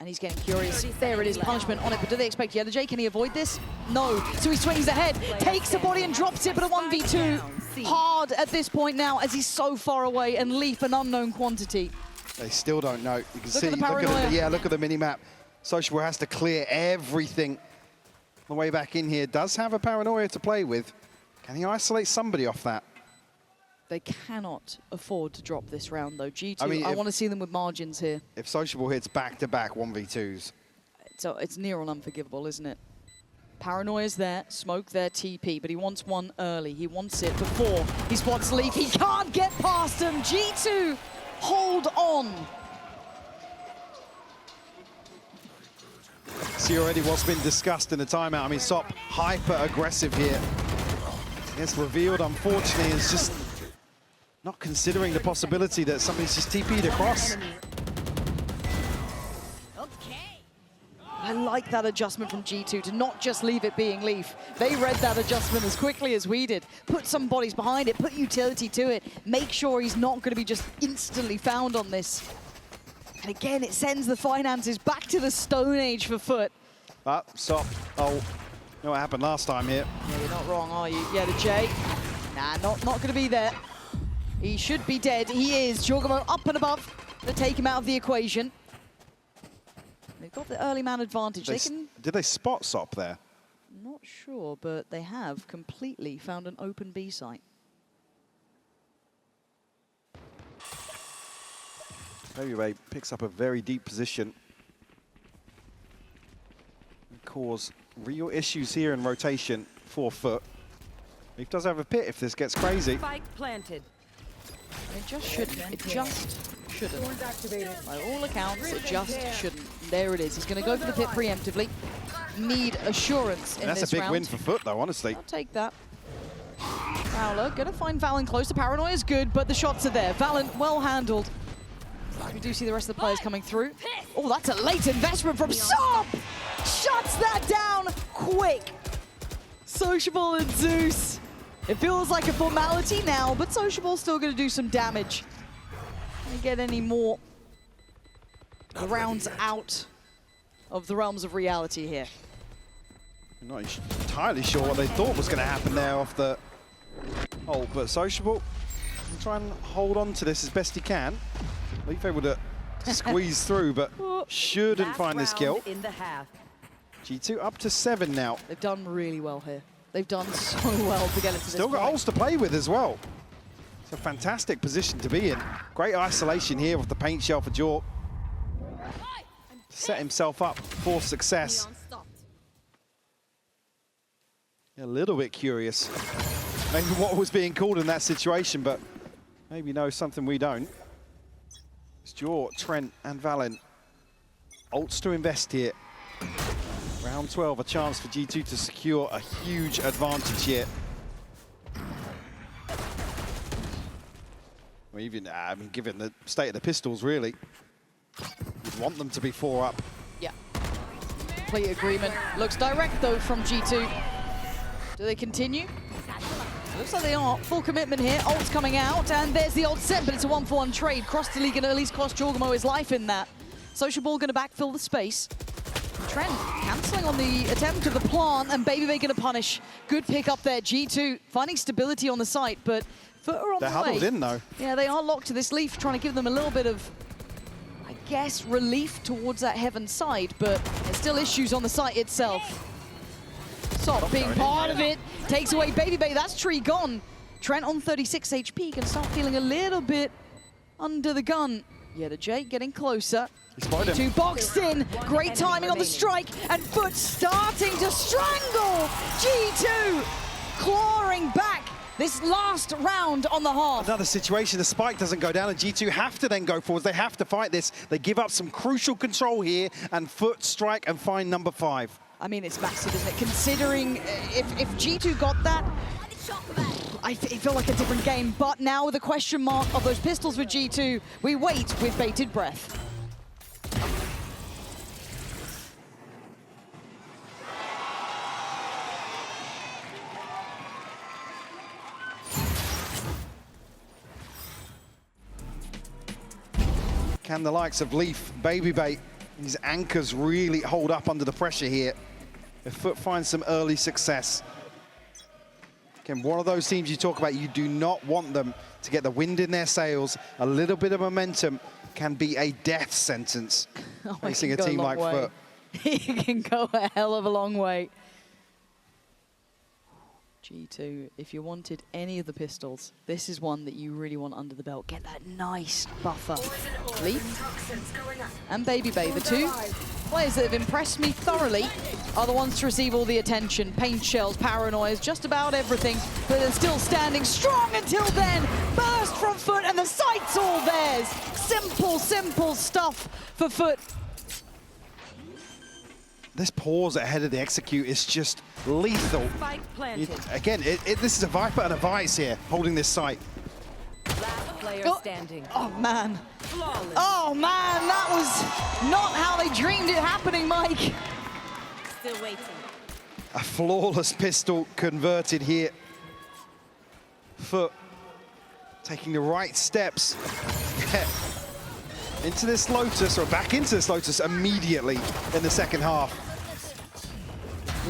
And he's getting curious. There it is, punishment on it, but do they expect J? Can he avoid this? No. So he swings ahead, takes the body and drops it, but a 1v2. Hard at this point now as he's so far away, and Leaf an unknown quantity. They still don't know. You can Look see, at the paranoia. look at the mini-map. Sociable has to clear everything. On the way back in here, does have a paranoia to play with. Can he isolate somebody off that? They cannot afford to drop this round, though. G2, I mean, I want to see them with margins here. If Sociable hits back-to-back 1v2s. So it's near on unforgivable, isn't it? Paranoia's there, smoke there, TP, but he wants one early. He wants it before he spots Leaf. He can't get past him. G2, hold on. See already what's been discussed in the timeout. I mean, Sop hyper-aggressive here. It's revealed, unfortunately, is just not considering the possibility that somebody's just TP'd across. I like that adjustment from G2 to not just leave it being Leaf. They read that adjustment as quickly as we did. Put some bodies behind it, put utility to it, make sure he's not going to be just instantly found on this. And again, it sends the finances back to the Stone Age for FUT. Sop, oh, you know what happened last time here? Yeah, you're not wrong, are you? Yeah, the J. Nah, not going to be there. He should be dead. He is. Jorgamo up and above to take him out of the equation. They've got the early man advantage. Did they spot Sop there? Not sure, but they have completely found an open B site. Ray picks up a very deep position. Cause real issues here in rotation for FUT. He does have a pit if this gets crazy. Spike planted. It just shouldn't. It just shouldn't. By all accounts, it just shouldn't. There it is. He's going to go for the pit preemptively. Need assurance in this round. That's a big win for FUT, though, honestly. I'll take that. Fowler going to find Valen close. The paranoia is good, but the shots are there. Valen well handled. We do see the rest of the players coming through. Oh, that's a late investment from Sop! Shuts that down quick. Sociable and Zeus. It feels like a formality now, but Sociable's still going to do some damage. Can we get any more rounds out of the realms of reality here? I'm not entirely sure what they thought was going to happen there off the hole, but Sociable can try and hold on to this as best he can. Leaf able to squeeze through, but shouldn't find this kill. In the half. G2 up to 7 now. They've done really well here. They've done so well to get into this Still got holes to play with as well. It's a fantastic position to be in. Great isolation here with the paint shell for Jork. Set himself up for success. A little bit curious. Maybe what was being called in that situation, but maybe knows something we don't. It's Jork, Trent, and Valen. Ults to invest here. Round 12, a chance for G2 to secure a huge advantage here. Or even, I mean, given the state of the pistols, really, you'd want them to be 4 up. Yeah. Complete agreement. Looks direct, though, from G2. Do they continue? Looks like they are. Full commitment here. Ult's coming out, and there's the ult set, but it's a 1-for-1 trade. Cross the league and at least cost Jorgamo his life in that. Sociable going to backfill the space. Trent cancelling on the attempt of the plant, and Baby going to punish. Good pick up there. G2 finding stability on the site, but FUT are on the way. They're huddled in, though. Yeah, they are locked to this Leaf, trying to give them a little bit of, I guess, relief towards that heaven side, but there's still issues on the site itself. Sop being part of it, takes away Baby. That's tree gone. Trent on 36 HP can start feeling a little bit under the gun. Yeah, the J getting closer. G2 boxed in, great timing on the strike, and FUT starting to strangle G2, clawing back this last round on the half. Another situation, the spike doesn't go down, and G2 have to then go forwards. They have to fight this. They give up some crucial control here, and FUT strike and find number 5. I mean, it's massive, isn't it? Considering if G2 got that, it felt like a different game. But now with the question mark of those pistols with G2, we wait with bated breath. Can the likes of Leaf, Baby These anchors really hold up under the pressure here. If FUT finds some early success. Again, one of those teams you talk about, you do not want them to get the wind in their sails. A little bit of momentum can be a death sentence facing a team like FUT. He can go a hell of a long way. G2, if you wanted any of the pistols, this is one that you really want under the belt. Get that nice buffer. Leaf and Baby Bay, the two players that have impressed me thoroughly, are the ones to receive all the attention. Paint shells, paranoias, just about everything, but they're still standing strong until then. Burst from FUT and the sight's all theirs. Simple, simple stuff for FUT. This pause ahead of the execute is just lethal. Spike planted. Again, this is a Viper and a Vice here, holding this site. Last player standing. Oh, man. Flawless. Oh, man, that was not how they dreamed it happening, Mike. Still waiting. A flawless pistol converted here. FUT taking the right steps into this Lotus, or back into this Lotus immediately in the second half.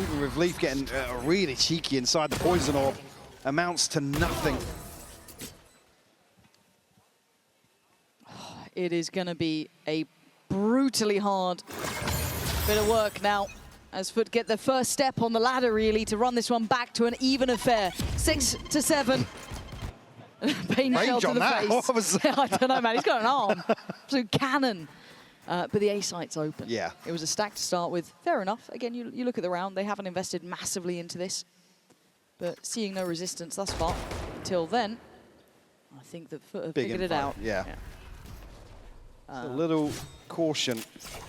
Even with Leaf getting really cheeky inside the poison orb, amounts to nothing. It is going to be a brutally hard bit of work now as FUT get their first step on the ladder, really, to run this one back to an even affair. 6-7. Pain shell to the face. What was that? I don't know, man. He's got an arm. Absolute cannon. But the A site's open. Yeah. It was a stack to start with. Fair enough. Again, you look at the round. They haven't invested massively into this. But seeing no resistance thus far until then, I think that FUT have figured it out. Yeah. A little caution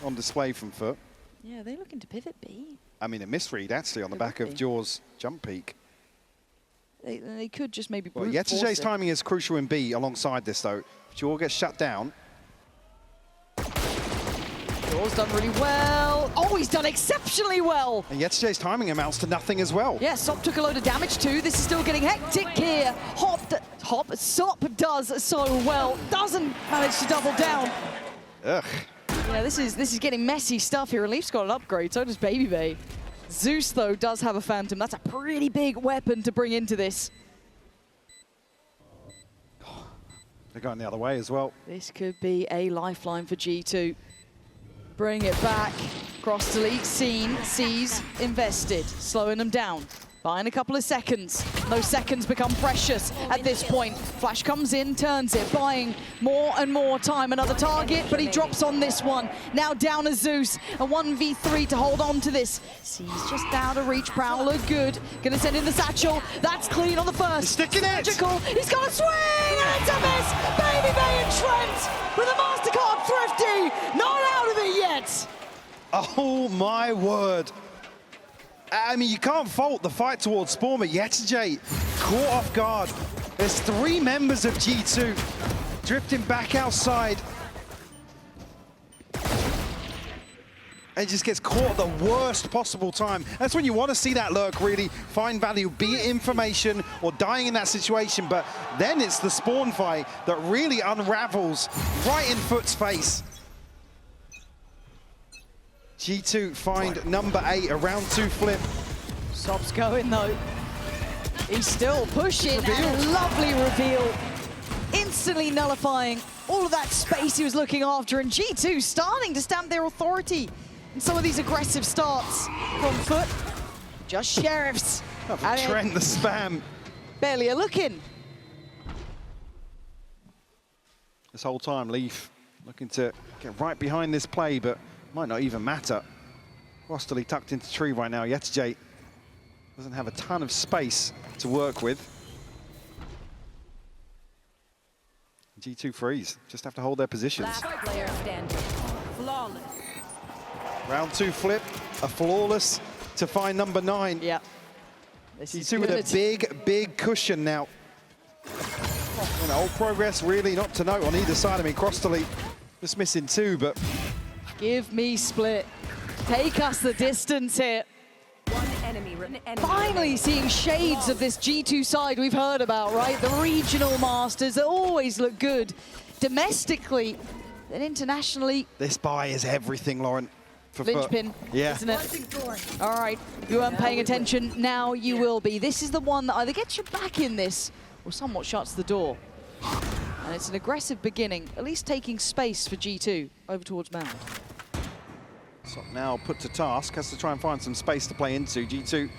on display from FUT. Yeah, they're looking to pivot B. I mean, a misread, actually, on the It back would of be. Jaw's jump peak. They could just maybe Well, brute force Yetijay's it. timing is crucial in B alongside this, though. If Jaw gets shut down. Jaw's done really well. Oh, he's done exceptionally well. And Yetijay's timing amounts to nothing as well. Yeah, Sop took a load of damage too. This is still getting hectic here. Sop does so well. Doesn't manage to double down. Ugh. Yeah, this is getting messy stuff here. Leaf's got an upgrade, so does Baby Bay. Zeus, though, does have a Phantom. That's a pretty big weapon to bring into this. They're going the other way as well. This could be a lifeline for G2. Bring it back. Cross delete, seen, sees, invested. Slowing them down. Buying a couple of seconds. Those seconds become precious at this point. Flash comes in, turns it, buying more and more time. Another target, but he drops on this one. Now down to Zeus. A 1v3 to hold on to this. Sees just out of reach. Prowler, good. Gonna send in the satchel. That's clean on the first. He's sticking it. Surgical. He's got a swing, and it's a miss. Baby Bay and Trent with a MasterCard Thrifty. Not out of it yet. Oh, my word. I mean, you can't fault the fight towards Spawn, but Yetijay caught off guard. There's 3 members of G2 drifting back outside. And just gets caught at the worst possible time. That's when you want to see that lurk really find value, be it information or dying in that situation. But then it's the Spawn fight that really unravels right in FUT's face. G2 find number 8, a round 2 flip. Sob's going though. He's still pushing, Reveal. and a lovely reveal. Instantly nullifying all of that space he was looking after, and G2 starting to stamp their authority in some of these aggressive starts from FUT. Just sheriffs. And Trent the spam. barely a looking. This whole time, Leaf looking to get right behind this play, but might not even matter. Rosterly tucked into tree right now. Yetijay doesn't have a ton of space to work with. G2 freeze, just have to hold their positions. Last player standing. Flawless. Round 2 flip, a flawless to find number 9. Yeah. This is G2 with a good. big cushion now. And old progress really not to note on either side. I mean, Rosterly just missing 2, but Give me split. Take us the distance here. One enemy. Finally seeing shades of this G2 side we've heard about, right? The regional masters that always look good domestically. then internationally, This buy is everything, Lauren. For FUT. linchpin, Yeah. isn't it? All right, you weren't paying attention, now you will be. This is the one that either gets you back in this or somewhat shuts the door. And it's an aggressive beginning, at least taking space for G2 over towards Mound. So now put to task, has to try and find some space to play into. G2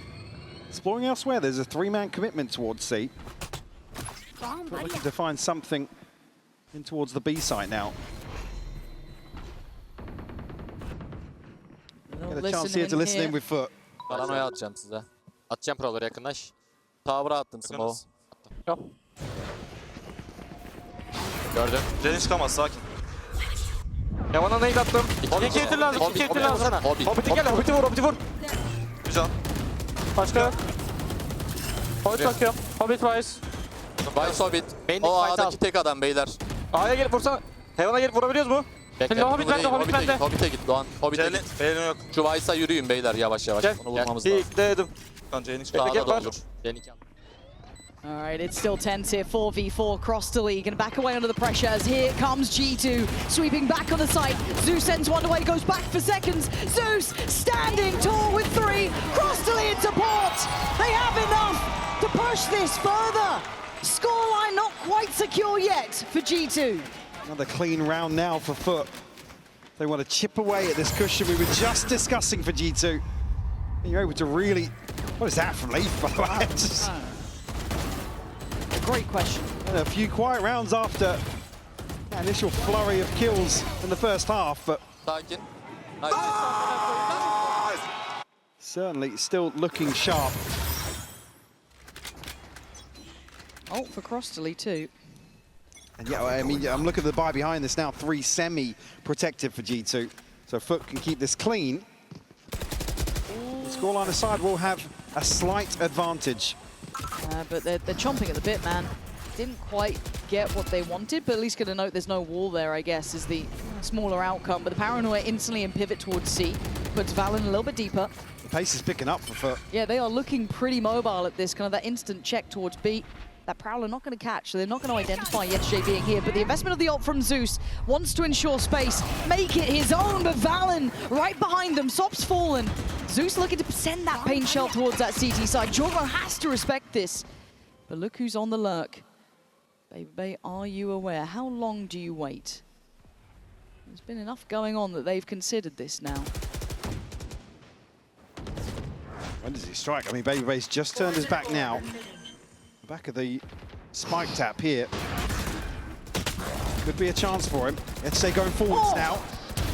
exploring elsewhere. There's a 3-man commitment towards C. Looking to find something in towards the B site now. Get a chance here to listen in with FUT. Paranoya atacağım size. Atacağım paraları yakınlaş. Tower'a attım smoke. Yok. Gördüm. Jenny çıkamaz, sakin. Yaman'a nade attım. 2 etir lazım, 2 etir lazım. Hobbit'i gel, Hobbit'i vur, Hobbit'i vur. Güzel. Başka yok. Hobbit bakıyorum. Hobbit Vice. Vice Hobbit. Main'deki O fight al. A'daki tek adam beyler. A'ya gelip vursana. Heaven'a gelip vurabiliyoruz mu? Bekle. Hobbit bu bende, değil, Hobbit bende. Hobbit'e git Doğan. Hobbit'e git. Beynin yok. Şu Vice'a yürüyün beyler yavaş yavaş. Gel. Onu vurmamız lazım. Dedim. Lan Jenny çıktı. Sağda Gel da var. olur. Jenny All right, it's still tense here, 4v4 across the league, and back away under the pressure as here comes G2, sweeping back on the site. Zeus sends one away, goes back for seconds. Zeus standing tall with 3, cross to lead support. They have enough to push this further. Scoreline not quite secure yet for G2. Another clean round now for FUT. They want to chip away at this cushion we were just discussing for G2. And you're able to really... What is that from Leaf, by the way? Great question. And a few quiet rounds after that initial flurry of kills in the first half, but Sakin. Nice. certainly still looking sharp. Oh, for Crossley too. And yeah, I mean, I'm looking at the buy behind this now, 3 semi-protected for G2. So FUT can keep this clean. The scoreline aside will have a slight advantage. But they're chomping at the bit, man. Didn't quite get what they wanted, but at least gonna note there's no wall there, I guess, is the smaller outcome. But the Paranoia instantly in pivot towards C, puts Valen a little bit deeper. The pace is picking up for FUT. Yeah, they are looking pretty mobile at this, kind of that instant check towards B. That Prowler not going to catch, so they're not going to identify Yesterday being here. But the investment of the ult from Zeus wants to ensure space, make it his own, but Valen right behind them, Sop's fallen. Zeus looking to send that paint shell towards that CT side. Jorgo has to respect this. But look who's on the lurk. Baby Bay, are you aware? How long do you wait? There's been enough going on that they've considered this now. When does he strike? I mean, Baby Bay's just turned his back now. Back of the spike tap here. Could be a chance for him. Let's say going forwards now.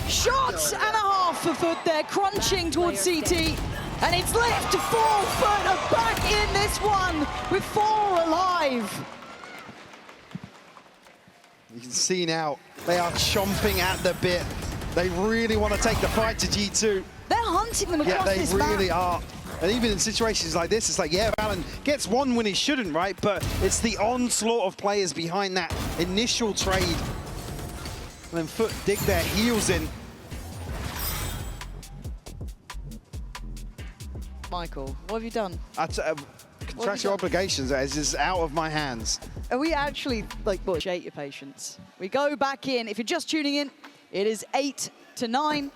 Shots and a half for FUT there, crunching towards CT. And it's left to 4. FUT are back in this one with 4 alive. You can see now, they are chomping at the bit. They really want to take the fight to G2. They're hunting them across Yeah, they this really map. are. And even in situations like this, it's like, yeah, Valen gets one when he shouldn't, right? But it's the onslaught of players behind that initial trade. And then FUT dig their heels in. Michael, what have you done? Contractual obligations is out of my hands. Are we actually, like, bullshit your patience? We go back in. If you're just tuning in, it is 8-9.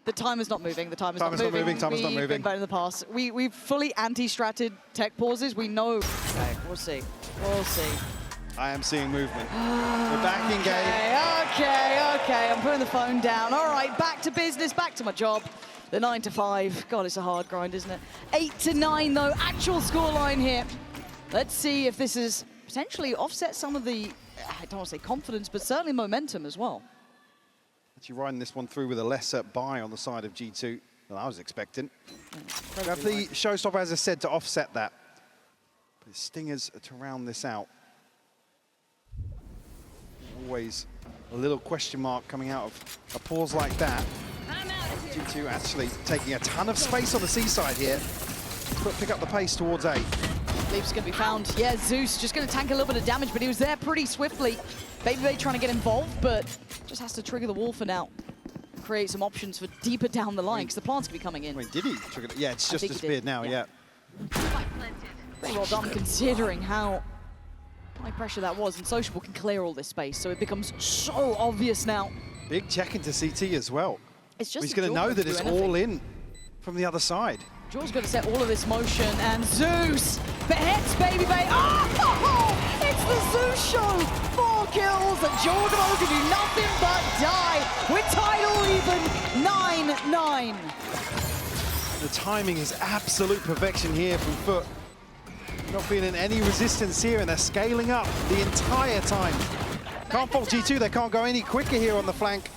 The timer's not moving. The timer's not moving. Timer's not We've moving. been better in the past. We've fully anti-stratted tech pauses. We know. Okay, we'll see. We'll see. I am seeing movement. We're back in game. Okay. I'm putting the phone down. All right, back to business, back to my job. The 9 to 5. God, it's a hard grind, isn't it? 8-9 though, actual scoreline here. Let's see if this is potentially offset some of the, I don't want to say confidence, but certainly momentum as well. Actually riding this one through with a lesser buy on the side of G2 than I was expecting. We have the showstopper, as I said, to offset that. But Stingers to round this out. Always a little question mark coming out of a pause like that. G2 actually taking a ton of space on the seaside here. But pick up the pace towards A. Leaf's going to be found. Yeah, Zeus just going to tank a little bit of damage, but he was there pretty swiftly. Baby Bay trying to get involved, but just has to trigger the wall for now. Create some options for deeper down the line, because the plant's going to be coming in. Wait, did he trigger it? Yeah, it's just think he disappeared did. now, Yeah. yeah. Pretty well done considering how high pressure that was, and Sociable can clear all this space, so it becomes so obvious now. Big check into CT as well. It's just He's going to know that it's all in from the other side. Jaw's going to set all of this motion, and Zeus beheads Baby Bay. Oh, it's the Zeus show. 4 kills, and Jordan can do nothing but die. We're tied all even, 9-9. The timing is absolute perfection here from FUT. Not feeling any resistance here, and they're scaling up the entire time. Can't fault G2, they can't go any quicker here on the flank.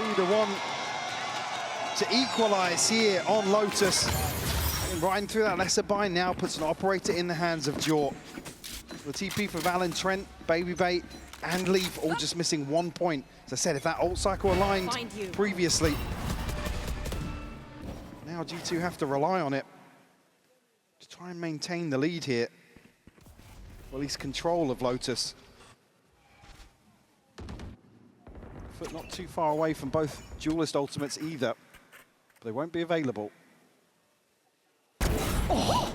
Either one to equalize here on Lotus. And riding through that lesser bind now puts an operator in the hands of Jaw. The TP for Valen, Trent, Baby Bay, and Leaf all just missing 1 point. As I said, if that ult cycle aligned previously, now G2 have to rely on it to try and maintain the lead here. Or at least control of Lotus. FUT not too far away from both duelist ultimates either. But they won't be available. Oh,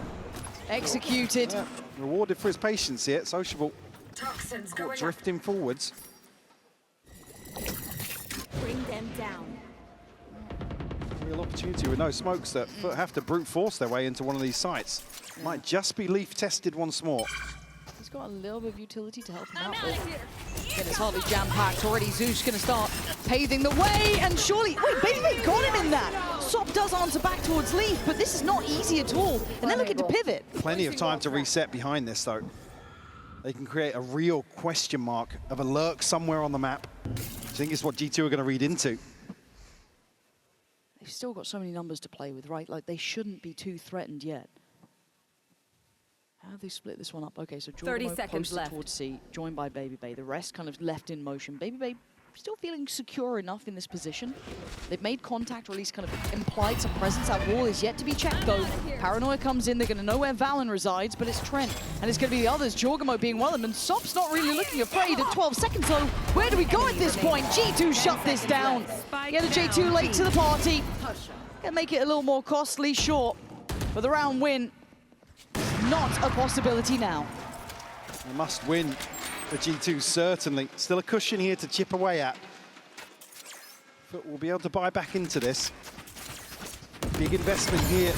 executed. Yeah, rewarded for his patience here. Sociable drifting forwards. Bring them down. Real opportunity with no smokes that FUT have to brute force their way into one of these sites. Might just be Leaf tested once more. He's got a little bit of utility to help him out. Again, it's hardly jam-packed already. Zeus going to start paving the way, and surely... Wait, Baby Bay got him in that! Sop does answer back towards Leaf, but this is not easy at all. And they're looking to pivot. Plenty of time to reset behind this, though. They can create a real question mark of a lurk somewhere on the map. I think is what G2 are going to read into. They've still got so many numbers to play with, right? Like, they shouldn't be too threatened yet. How have they split this one up? Okay, so Jordan posted towards C, joined by Baby Bay. The rest kind of left in motion. Baby Bay still feeling secure enough in this position. They've made contact, or at least kind of implied some presence. That wall is yet to be checked, though. Paranoia comes in. They're going to know where Valen resides, but it's Trent. And it's going to be the others. Jorgamo being one of them. And Sop's not really looking afraid at 12 seconds, though. Where do we go at this point? G2 shut this down. Get a J2 late to the party. Gonna make it a little more costly, sure. But the round win, not a possibility now. A must win for G2, certainly. Still a cushion here to chip away at. FUT will be able to buy back into this. Big investment here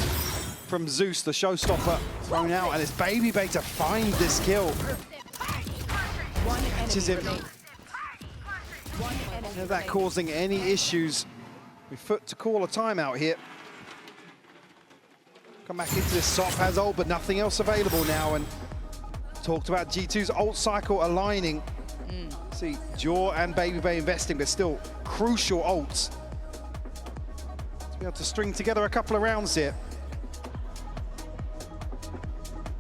from Zeus, the showstopper, thrown out, and it's Baby Bay to find this kill. Catches him. Is that causing any issues with FUT to call a timeout here? Come back into this. Sop has ult, but nothing else available now. And talked about G2's ult cycle aligning. See, Jaw and Baby Bay investing, but still crucial ults to be able to string together a couple of rounds here.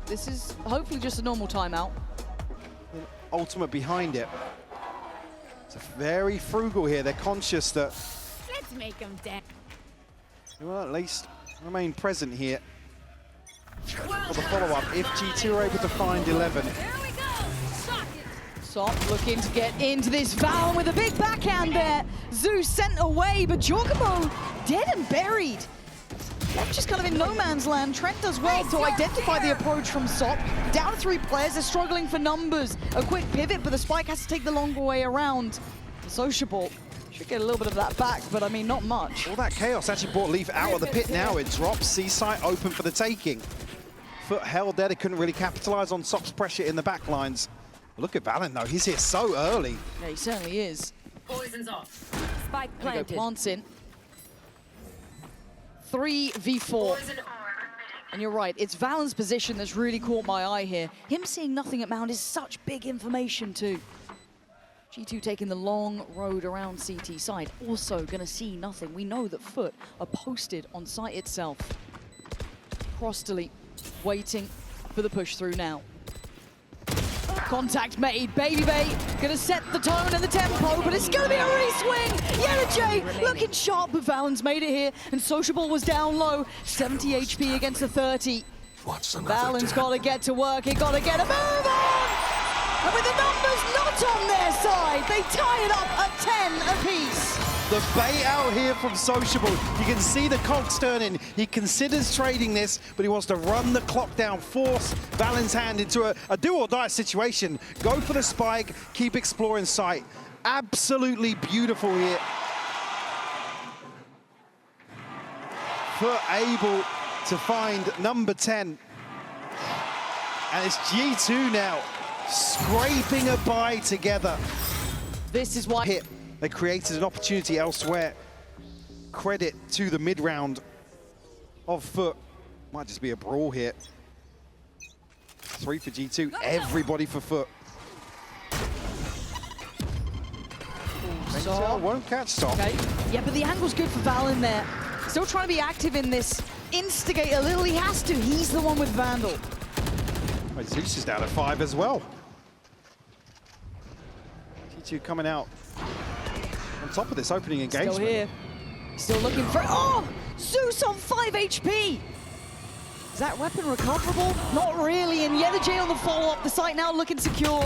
This is hopefully just a normal timeout. Ultimate behind it. It's very frugal here. They're conscious that Let's make them dead. they will at least remain present here for the follow-up if G2 are able to find 11. There we go. Shock it. Sop looking to get into this. Valen with a big backhand there. Zeus sent away, but Jorgamo dead and buried. Left just kind of in no man's land. Trent does well to identify the approach from Sop. Down to 3 players, they're struggling for numbers. A quick pivot, but the spike has to take the longer way around. Sociable should get a little bit of that back, but I mean, not much. All that chaos actually brought Leaf out of the pit now. It drops C-site open for the taking. FUT held there, they couldn't really capitalize on Sop's pressure in the back lines. Look at Valen though, he's here so early. Yeah, he certainly is. Poison's off. Spike There we go, planted. plants in. 3v4. And you're right, it's Valen's position that's really caught my eye here. Him seeing nothing at Mound is such big information too. G2 taking the long road around CT side, also gonna see nothing. We know that FUT are posted on site itself. Crossley waiting for the push through now. Contact made, Baby Bay gonna set the tone and the tempo, but it's gonna be a re-swing! Yellow J looking sharp, but Valen's made it here, and Sociable was down low, 70 HP against the 30. Valen's gotta get to work, he gotta get a move on! And with the numbers not on their side, they tie it up at 10 apiece. The bait out here from Sociable. You can see the cogs turning. He considers trading this, but he wants to run the clock down, force Valen's hand into a do-or-die situation. Go for the spike, keep exploring site. Absolutely beautiful here. FUT able to find number 10. And it's G2 now, scraping a bye together. This is why Hit. They created an opportunity elsewhere. Credit to the mid-round of FUT. Might just be a brawl here. 3 for G2, everybody for FUT. So, won't catch stop. okay. Yeah, but the angle's good for Val in there. Still trying to be active in this. Instigate a little, he has to. He's the one with Vandal. Oh, Zeus is down at 5 as well. G2 coming out on top of this opening engagement. Still here. Still looking for... Oh! Zeus on 5 HP! Is that weapon recoverable? Not really, and J on the follow-up. The site now looking secure.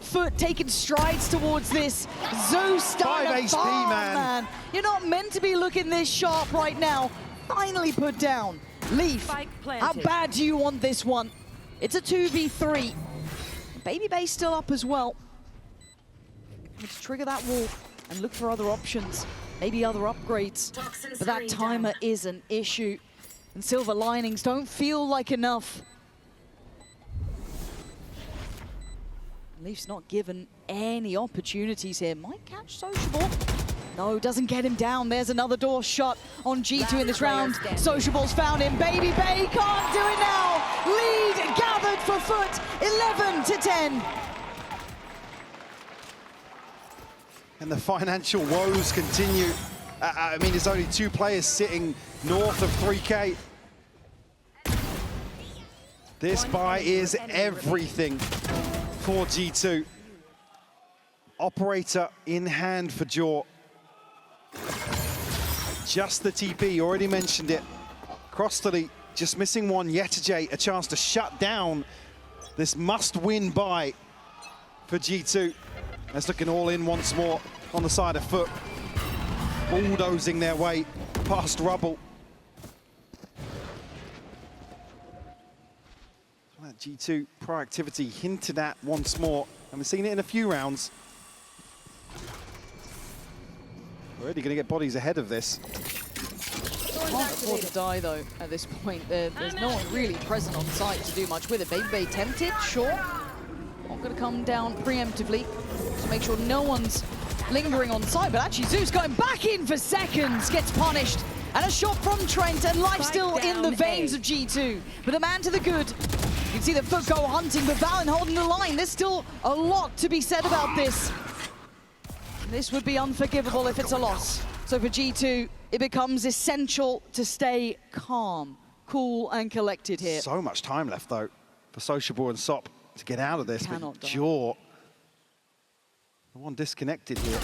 FUT taking strides towards this. Zeus starting 5 to HP, farm, man. You're not meant to be looking this sharp right now. Finally put down. Leaf, how bad do you want this one? It's a 2v3. Baby Bay still up as well. Let's trigger that wall and look for other options. Maybe other upgrades. But that timer is an issue. And silver linings don't feel like enough. Leaf's not given any opportunities here. Might catch Sociable. No, doesn't get him down. There's another door shot on G2 in this round. Sociable's found him. Baby Bay can't do it now. Lead gathered for FUT, 11-10. And the financial woes continue. I mean, there's only 2 players sitting north of 3K. This buy is everything for G2. Operator in hand for Jaw. Just the TP, you already mentioned it. Crossley just missing one. J, a chance to shut down this must-win buy for G2. That's looking all in once more on the side of FUT. Bulldozing their way past rubble. That G2 proactivity hinted at once more. And we've seen it in a few rounds. Already going to get bodies ahead of this. Can't afford to die though at this point. There's no one really present on site to do much with it. Baby Bay tempted, sure. Not going to come down preemptively to make sure no one's lingering on site. But actually Zeus going back in for seconds, gets punished. And a shot from Trent, and life still in the veins of G2. But the man to the good. You can see the FUT go hunting, but Valen holding the line. There's still a lot to be said about this. This would be unforgivable if it's a loss. So for G2, it becomes essential to stay calm, cool and collected here. So much time left though for Sociable and Sop to get out of this. Cannot but die. Jaw, the one disconnected here.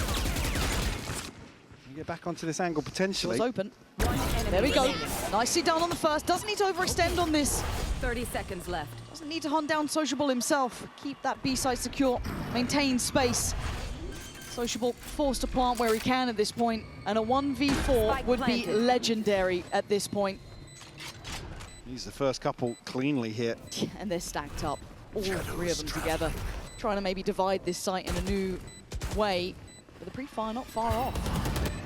Get back onto this angle potentially. Doors open. There we go. Nicely done on the first. Doesn't need to overextend on this. 30 seconds left. Doesn't need to hunt down Sociable himself. Keep that B side secure. Maintain space. Sociable forced to plant where he can at this point, and a 1v4 would be legendary at this point. He's the first couple cleanly here. And they're stacked up, all 3 of them together, trying to maybe divide this site in a new way. But the pre-fire not far off.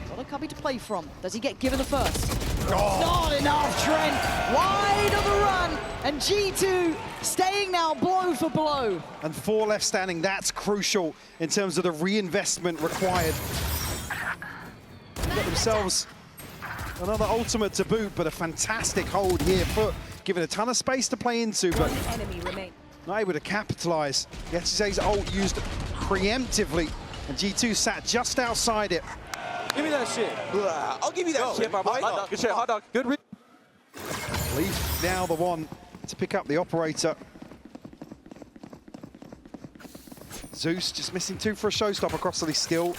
Got a cubby to play from. Does he get given a first? Oh. Not enough, Trent. Wide on the run. And G2 staying now blow for blow. And 4 left standing, that's crucial in terms of the reinvestment required. Got themselves another ultimate to boot, but a fantastic hold here. FUT given a ton of space to play into, but not able to capitalize. Yetsu's ult used preemptively, and G2 sat just outside it. Give me that shit. Blah. I'll give you that shit, my boy. Good shit, hot dog. Good. Leaf now the one to pick up the operator. Zeus just missing 2 for a showstopper. Crossley still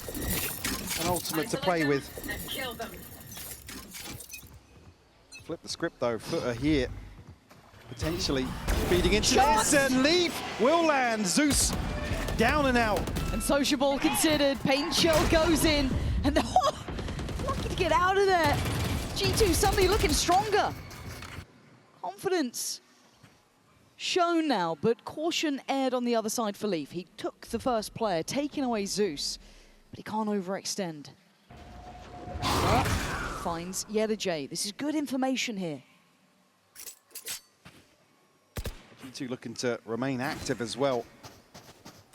an ultimate to play with. Flip the script though, FUT are here. Potentially feeding into this, and Leaf will land. Zeus down and out. And Sociable considered. Paint Shell goes in. And to get out of there. G2 suddenly looking stronger. Confidence shown now, but caution aired on the other side for Leaf. He took the first player, taking away Zeus, but he can't overextend. But finds J. This is good information here. G2 looking to remain active as well.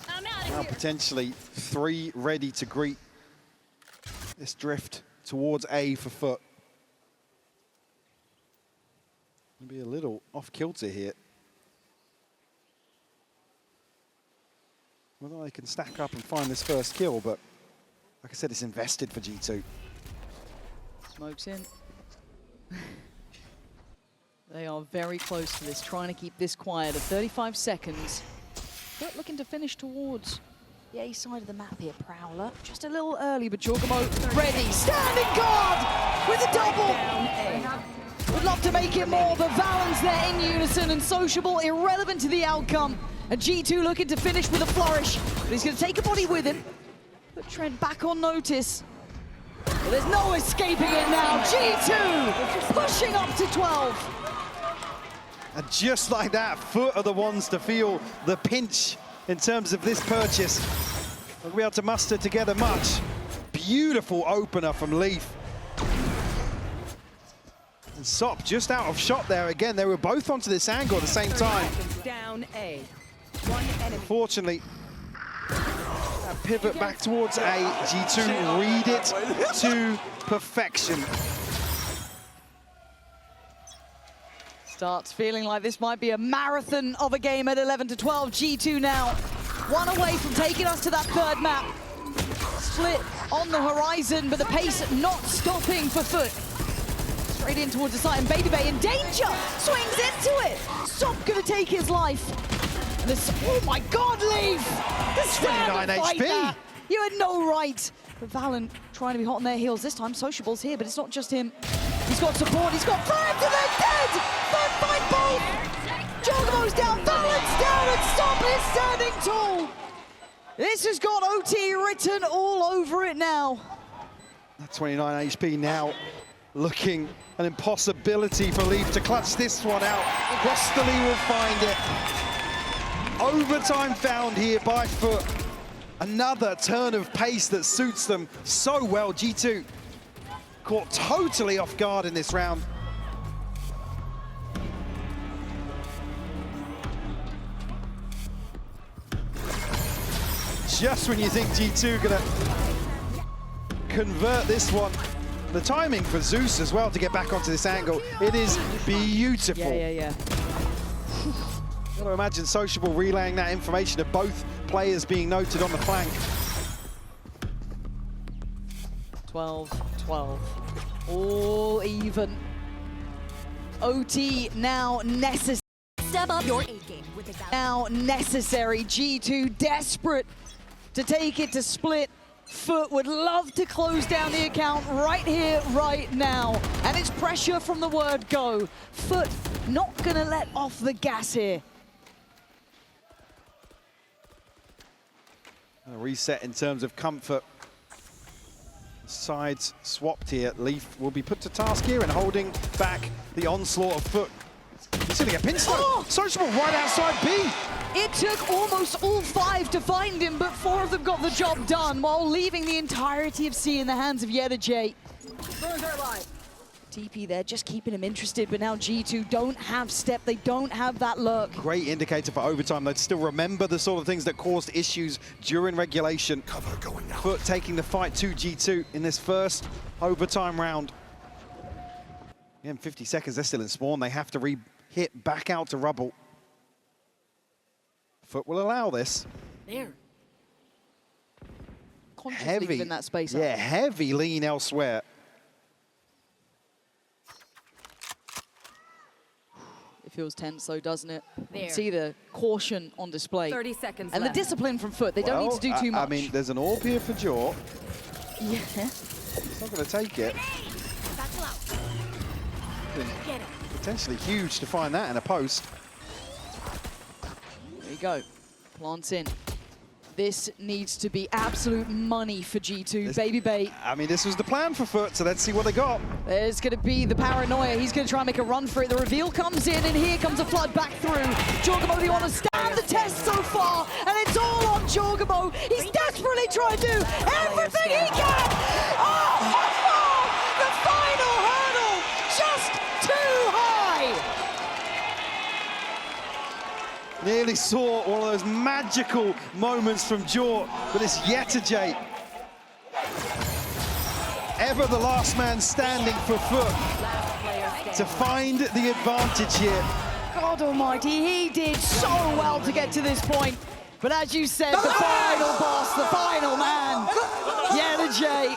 I'm out Now of here. potentially 3 ready to greet this drift towards A for FUT. Maybe a little off kilter here. Whether they can stack up and find this first kill, but like I said, it's invested for G2. Smokes in. They are very close to this, trying to keep this quiet at 35 seconds. But looking to finish towards the A side of the map here. Prowler, just a little early, but Jorgamo ready. Standing guard with a double. Would love to make it more, but Valorant's there in unison and Sociable, irrelevant to the outcome. And G2 looking to finish with a flourish, but he's going to take a body with him. Put Trent back on notice. But there's no escaping it now. G2 pushing up to 12. And just like that, FUT are the ones to feel the pinch in terms of this purchase. We'll be able to muster together much. Beautiful opener from Leaf. And Sop just out of shot there again. They were both onto this angle at the same time. Down A. One enemy. Unfortunately, that pivot back towards A. G2 read it to perfection. Starts feeling like this might be a marathon of a game at 11 to 12. G2 now, one away from taking us to that third map. Split on the horizon, but the pace not stopping for FUT. Straight in towards the site, and Baby Bay in danger! Swings into it! Stop gonna take his life. And this, oh my God, Leaf! The stand 29 fight HP. there. You had no right. But Valen trying to be hot on their heels this time. Sociable's here, but it's not just him. He's got support, he's got Ferg, and they're dead! Third fight both! Jorgamo's down, Valen's down, and Stop is standing tall! This has got OT written all over it now. That 29 HP now looking an impossibility for Leaf to clutch this one out. Rosterly will find it. Overtime found here by FUT. Another turn of pace that suits them so well. G2 caught totally off guard in this round. Just when you think G2 gonna convert this one, the timing for Zeus as well to get back onto this angle, it is beautiful. Yeah. Gotta imagine Sociable relaying that information of both players being noted on the flank. 12-12, all even. OT now necessary. Step up your A game with the Now necessary. G2 desperate to take it to split. FUT would love to close down the account right here, right now. And it's pressure from the word go. FUT not gonna let off the gas here. A reset in terms of comfort. Sides swapped here. Leaf will be put to task here and holding back the onslaught of FUT. He's gonna get pinch slow. Oh! Sociable right outside B. It took almost all 5 to find him, but 4 of them got the job done while leaving the entirety of C in the hands of J. TP there, just keeping him interested, but now G2 don't have step, they don't have that lurk. Great indicator for overtime. They'd still remember the sort of things that caused issues during regulation. Cover going out. FUT taking the fight to G2 in this first overtime round. Again, 50 seconds, they're still in spawn. They have to re-hit back out to rubble. FUT will allow this. There. Consciously giving that space yeah, up. heavy lean elsewhere. It feels tense though, doesn't it? There. See the caution on display. 30 seconds And left. the discipline from FUT, they don't need to do too much. I mean, there's an orb here for Jaw. Yeah. He's not going to take it. Battle out. Get it. Potentially huge to find that in a post. There you go. Plants in. This needs to be absolute money for G2. Baby Bay. I mean, this was the plan for FUT, so let's see what they got. There's going to be the paranoia. He's going to try and make a run for it. The reveal comes in, and here comes a flood back through. Jorgamo, they want to stand the test so far, and it's all on Jorgamo. He's desperately trying to do everything he can. Oh, the final hurdle, just too high. Nearly saw one of those magical moments from Jor, but it's Yetterjay. Ever the last man standing for FUT to find the advantage here. God almighty, he did so well to get to this point. But as you said, the final boss, the final man, Yetterjay.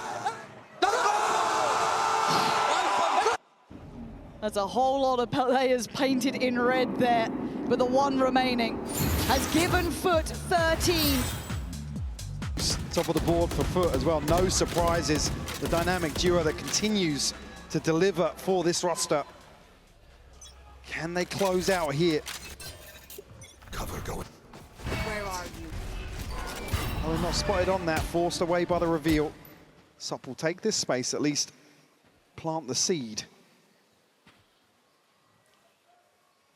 That's a whole lot of players painted in red there, but the one remaining has given FUT 13. Top of the board for FUT as well, no surprises. The dynamic duo that continues to deliver for this roster. Can they close out here? Cover going. Where are you? Oh, not spotted on that, forced away by the reveal. Sop will take this space, at least plant the seed.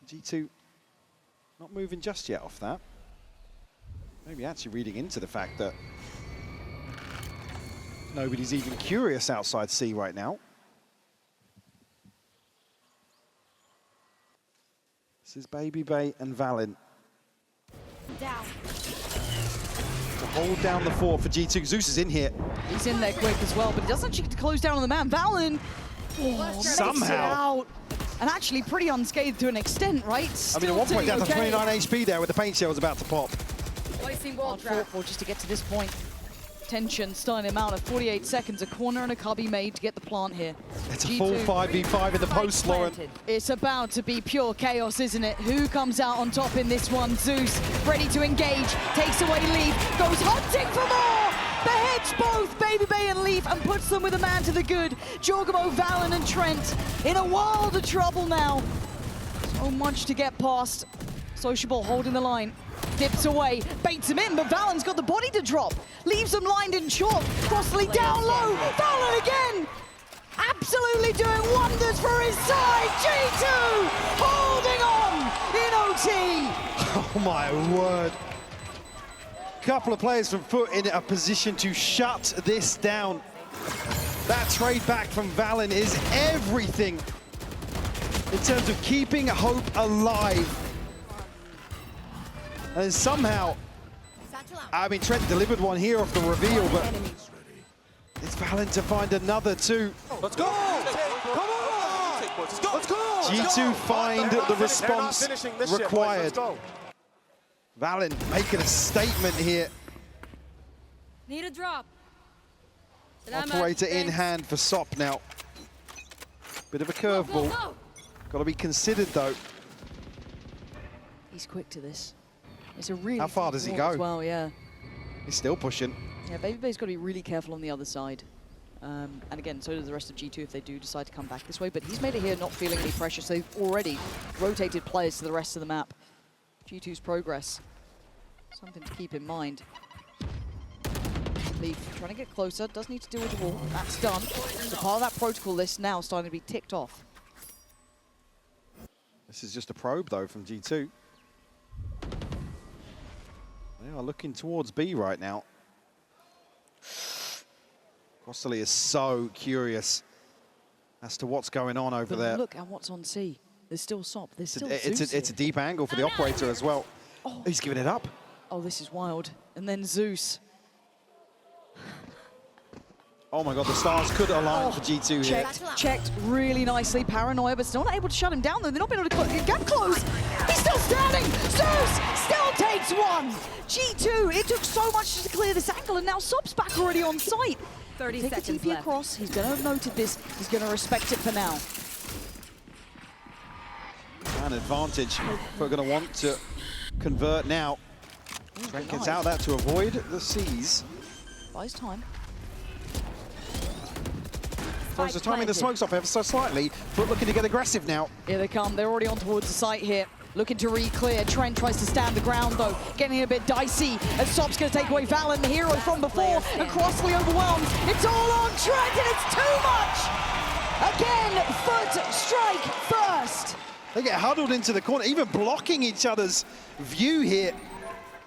G2 not moving just yet off that. Maybe actually reading into the fact that nobody's even curious outside C right now. This is Baby Bay and Valin Down. to hold down the fort for G2. Zeus is in here. He's in there quick as well, but he doesn't actually get to close down on the man. Valin makes it Somehow. out. And actually pretty unscathed to an extent, right? I mean, at one point down to okay. 29 HP there with the paint shell was about to pop. Hard fought for just to get to this point. Tension starting him out at 48 seconds. A corner and a cubby made to get the plant here. It's a G2. full 5v5 in the post, Lauren. It's about to be pure chaos, isn't it? Who comes out on top in this one? Zeus, ready to engage, takes away Leaf, goes hunting for more! Beheads both Baby Bay and Leaf and puts them with a man to the good. Jorgamo, Valin and Trent in a world of trouble now. So much to get past. Sociable holding the line. Dips away, baits him in, but Valen's got the body to drop. Leaves him lined in short. Crossley down low. Valen again. Absolutely doing wonders for his side. G2 holding on in OT. Oh my word. Couple of players from FUT in a position to shut this down. That trade back from Valin is everything in terms of keeping hope alive. And somehow, I mean, Trent delivered one here off the reveal, but it's Valin to find another two. Let's go! Come on! Let's go! Let's go! G2 find the response required. Valin making a statement here. Need a drop. Operator in hand for Sop now. Bit of a curveball. Got to be considered though. He's quick to this. It's a really How far does he go? as well, yeah. He's still pushing. Yeah, Baby Bay's got to be really careful on the other side. And again, so does the rest of G2 if they do decide to come back this way. But he's made it here not feeling any pressure, so they've already rotated players to the rest of the map. G2's progress. Something to keep in mind. Leaf trying to get closer, does need to deal with the wall. That's done. So part of that protocol list now starting to be ticked off. This is just a probe though from G2. They are looking towards B right now. Crossley is so curious as to what's going on over But there. look at what's on C. There's still Sop. There's still It's Zeus a here. deep angle for the operator as well. Oh. He's giving it up. Oh, this is wild. And then Zeus. Oh my God, the stars could align for G2 here. Checked really nicely. Paranoia, but still not able to shut him down, though. They're not being able to get close. He's still standing. Zeus still takes one. G2, it took so much to clear this angle, and now Sop's back already on site. 30 Take seconds the TP left. across. He's going to have noted this. He's going to respect it for now. An advantage. We're going to want to convert now. Trent gets out that to avoid the C's. Buys time. Throws the timing the smokes off ever so slightly, but looking to get aggressive now. Here they come. They're already on towards the site here. Looking to re-clear. Trent tries to stand the ground though, getting a bit dicey as Sop's going to take away Valorant, the hero from before, and Crossley overwhelmed. It's all on Trent and it's too much! Again, FUT strike first. They get huddled into the corner, even blocking each other's view here.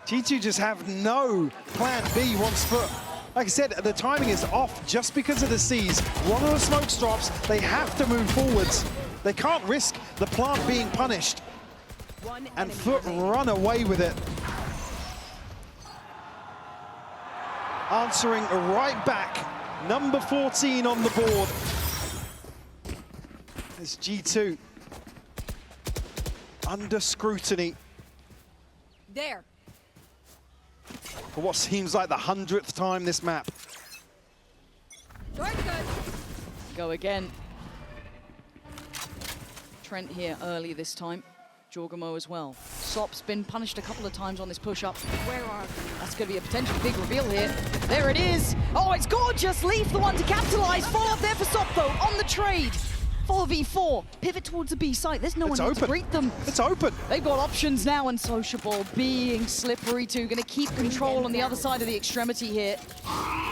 G2 just have no plan B once FUT. Like I said, the timing is off just because of the C's. One of the smoke drops, they have to move forwards. They can't risk the plant being punished. And FUT run away with it. Answering right back, number 14 on the board. It's G2 under scrutiny There. for what seems like the 100th time this map. Short good. Go again. Trent here early this time. Jorgamo as well. Sop's been punished a couple of times on this push-up. Where are you? That's going to be a potentially big reveal here. There it is. Oh, it's gorgeous. Leaf the one to capitalize. Follow up there for Sop though on the trade. 4v4. Pivot towards the B site. There's no one here to greet them. It's open. They've got options now, and Sociable being slippery too. Going to keep control on the other side of the extremity here.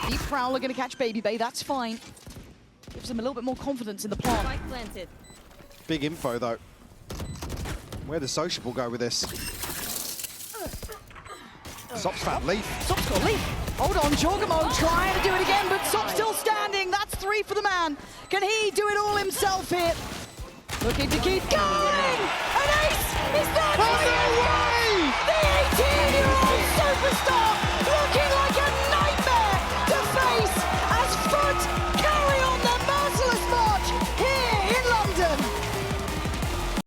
Deep Prowler going to catch Baby Bay. That's fine. Gives them a little bit more confidence in the plant. Spike planted. Big info though. Where does Sociable go with this? Sop's found Leaf. Sop's got Leaf. Hold on, Jorgamo trying to do it again, but Sop's still standing. That's 3 for the man. Can he do it all himself here? Looking to keep going. An ace! Is that Oh, no way! The 18-year-old superstar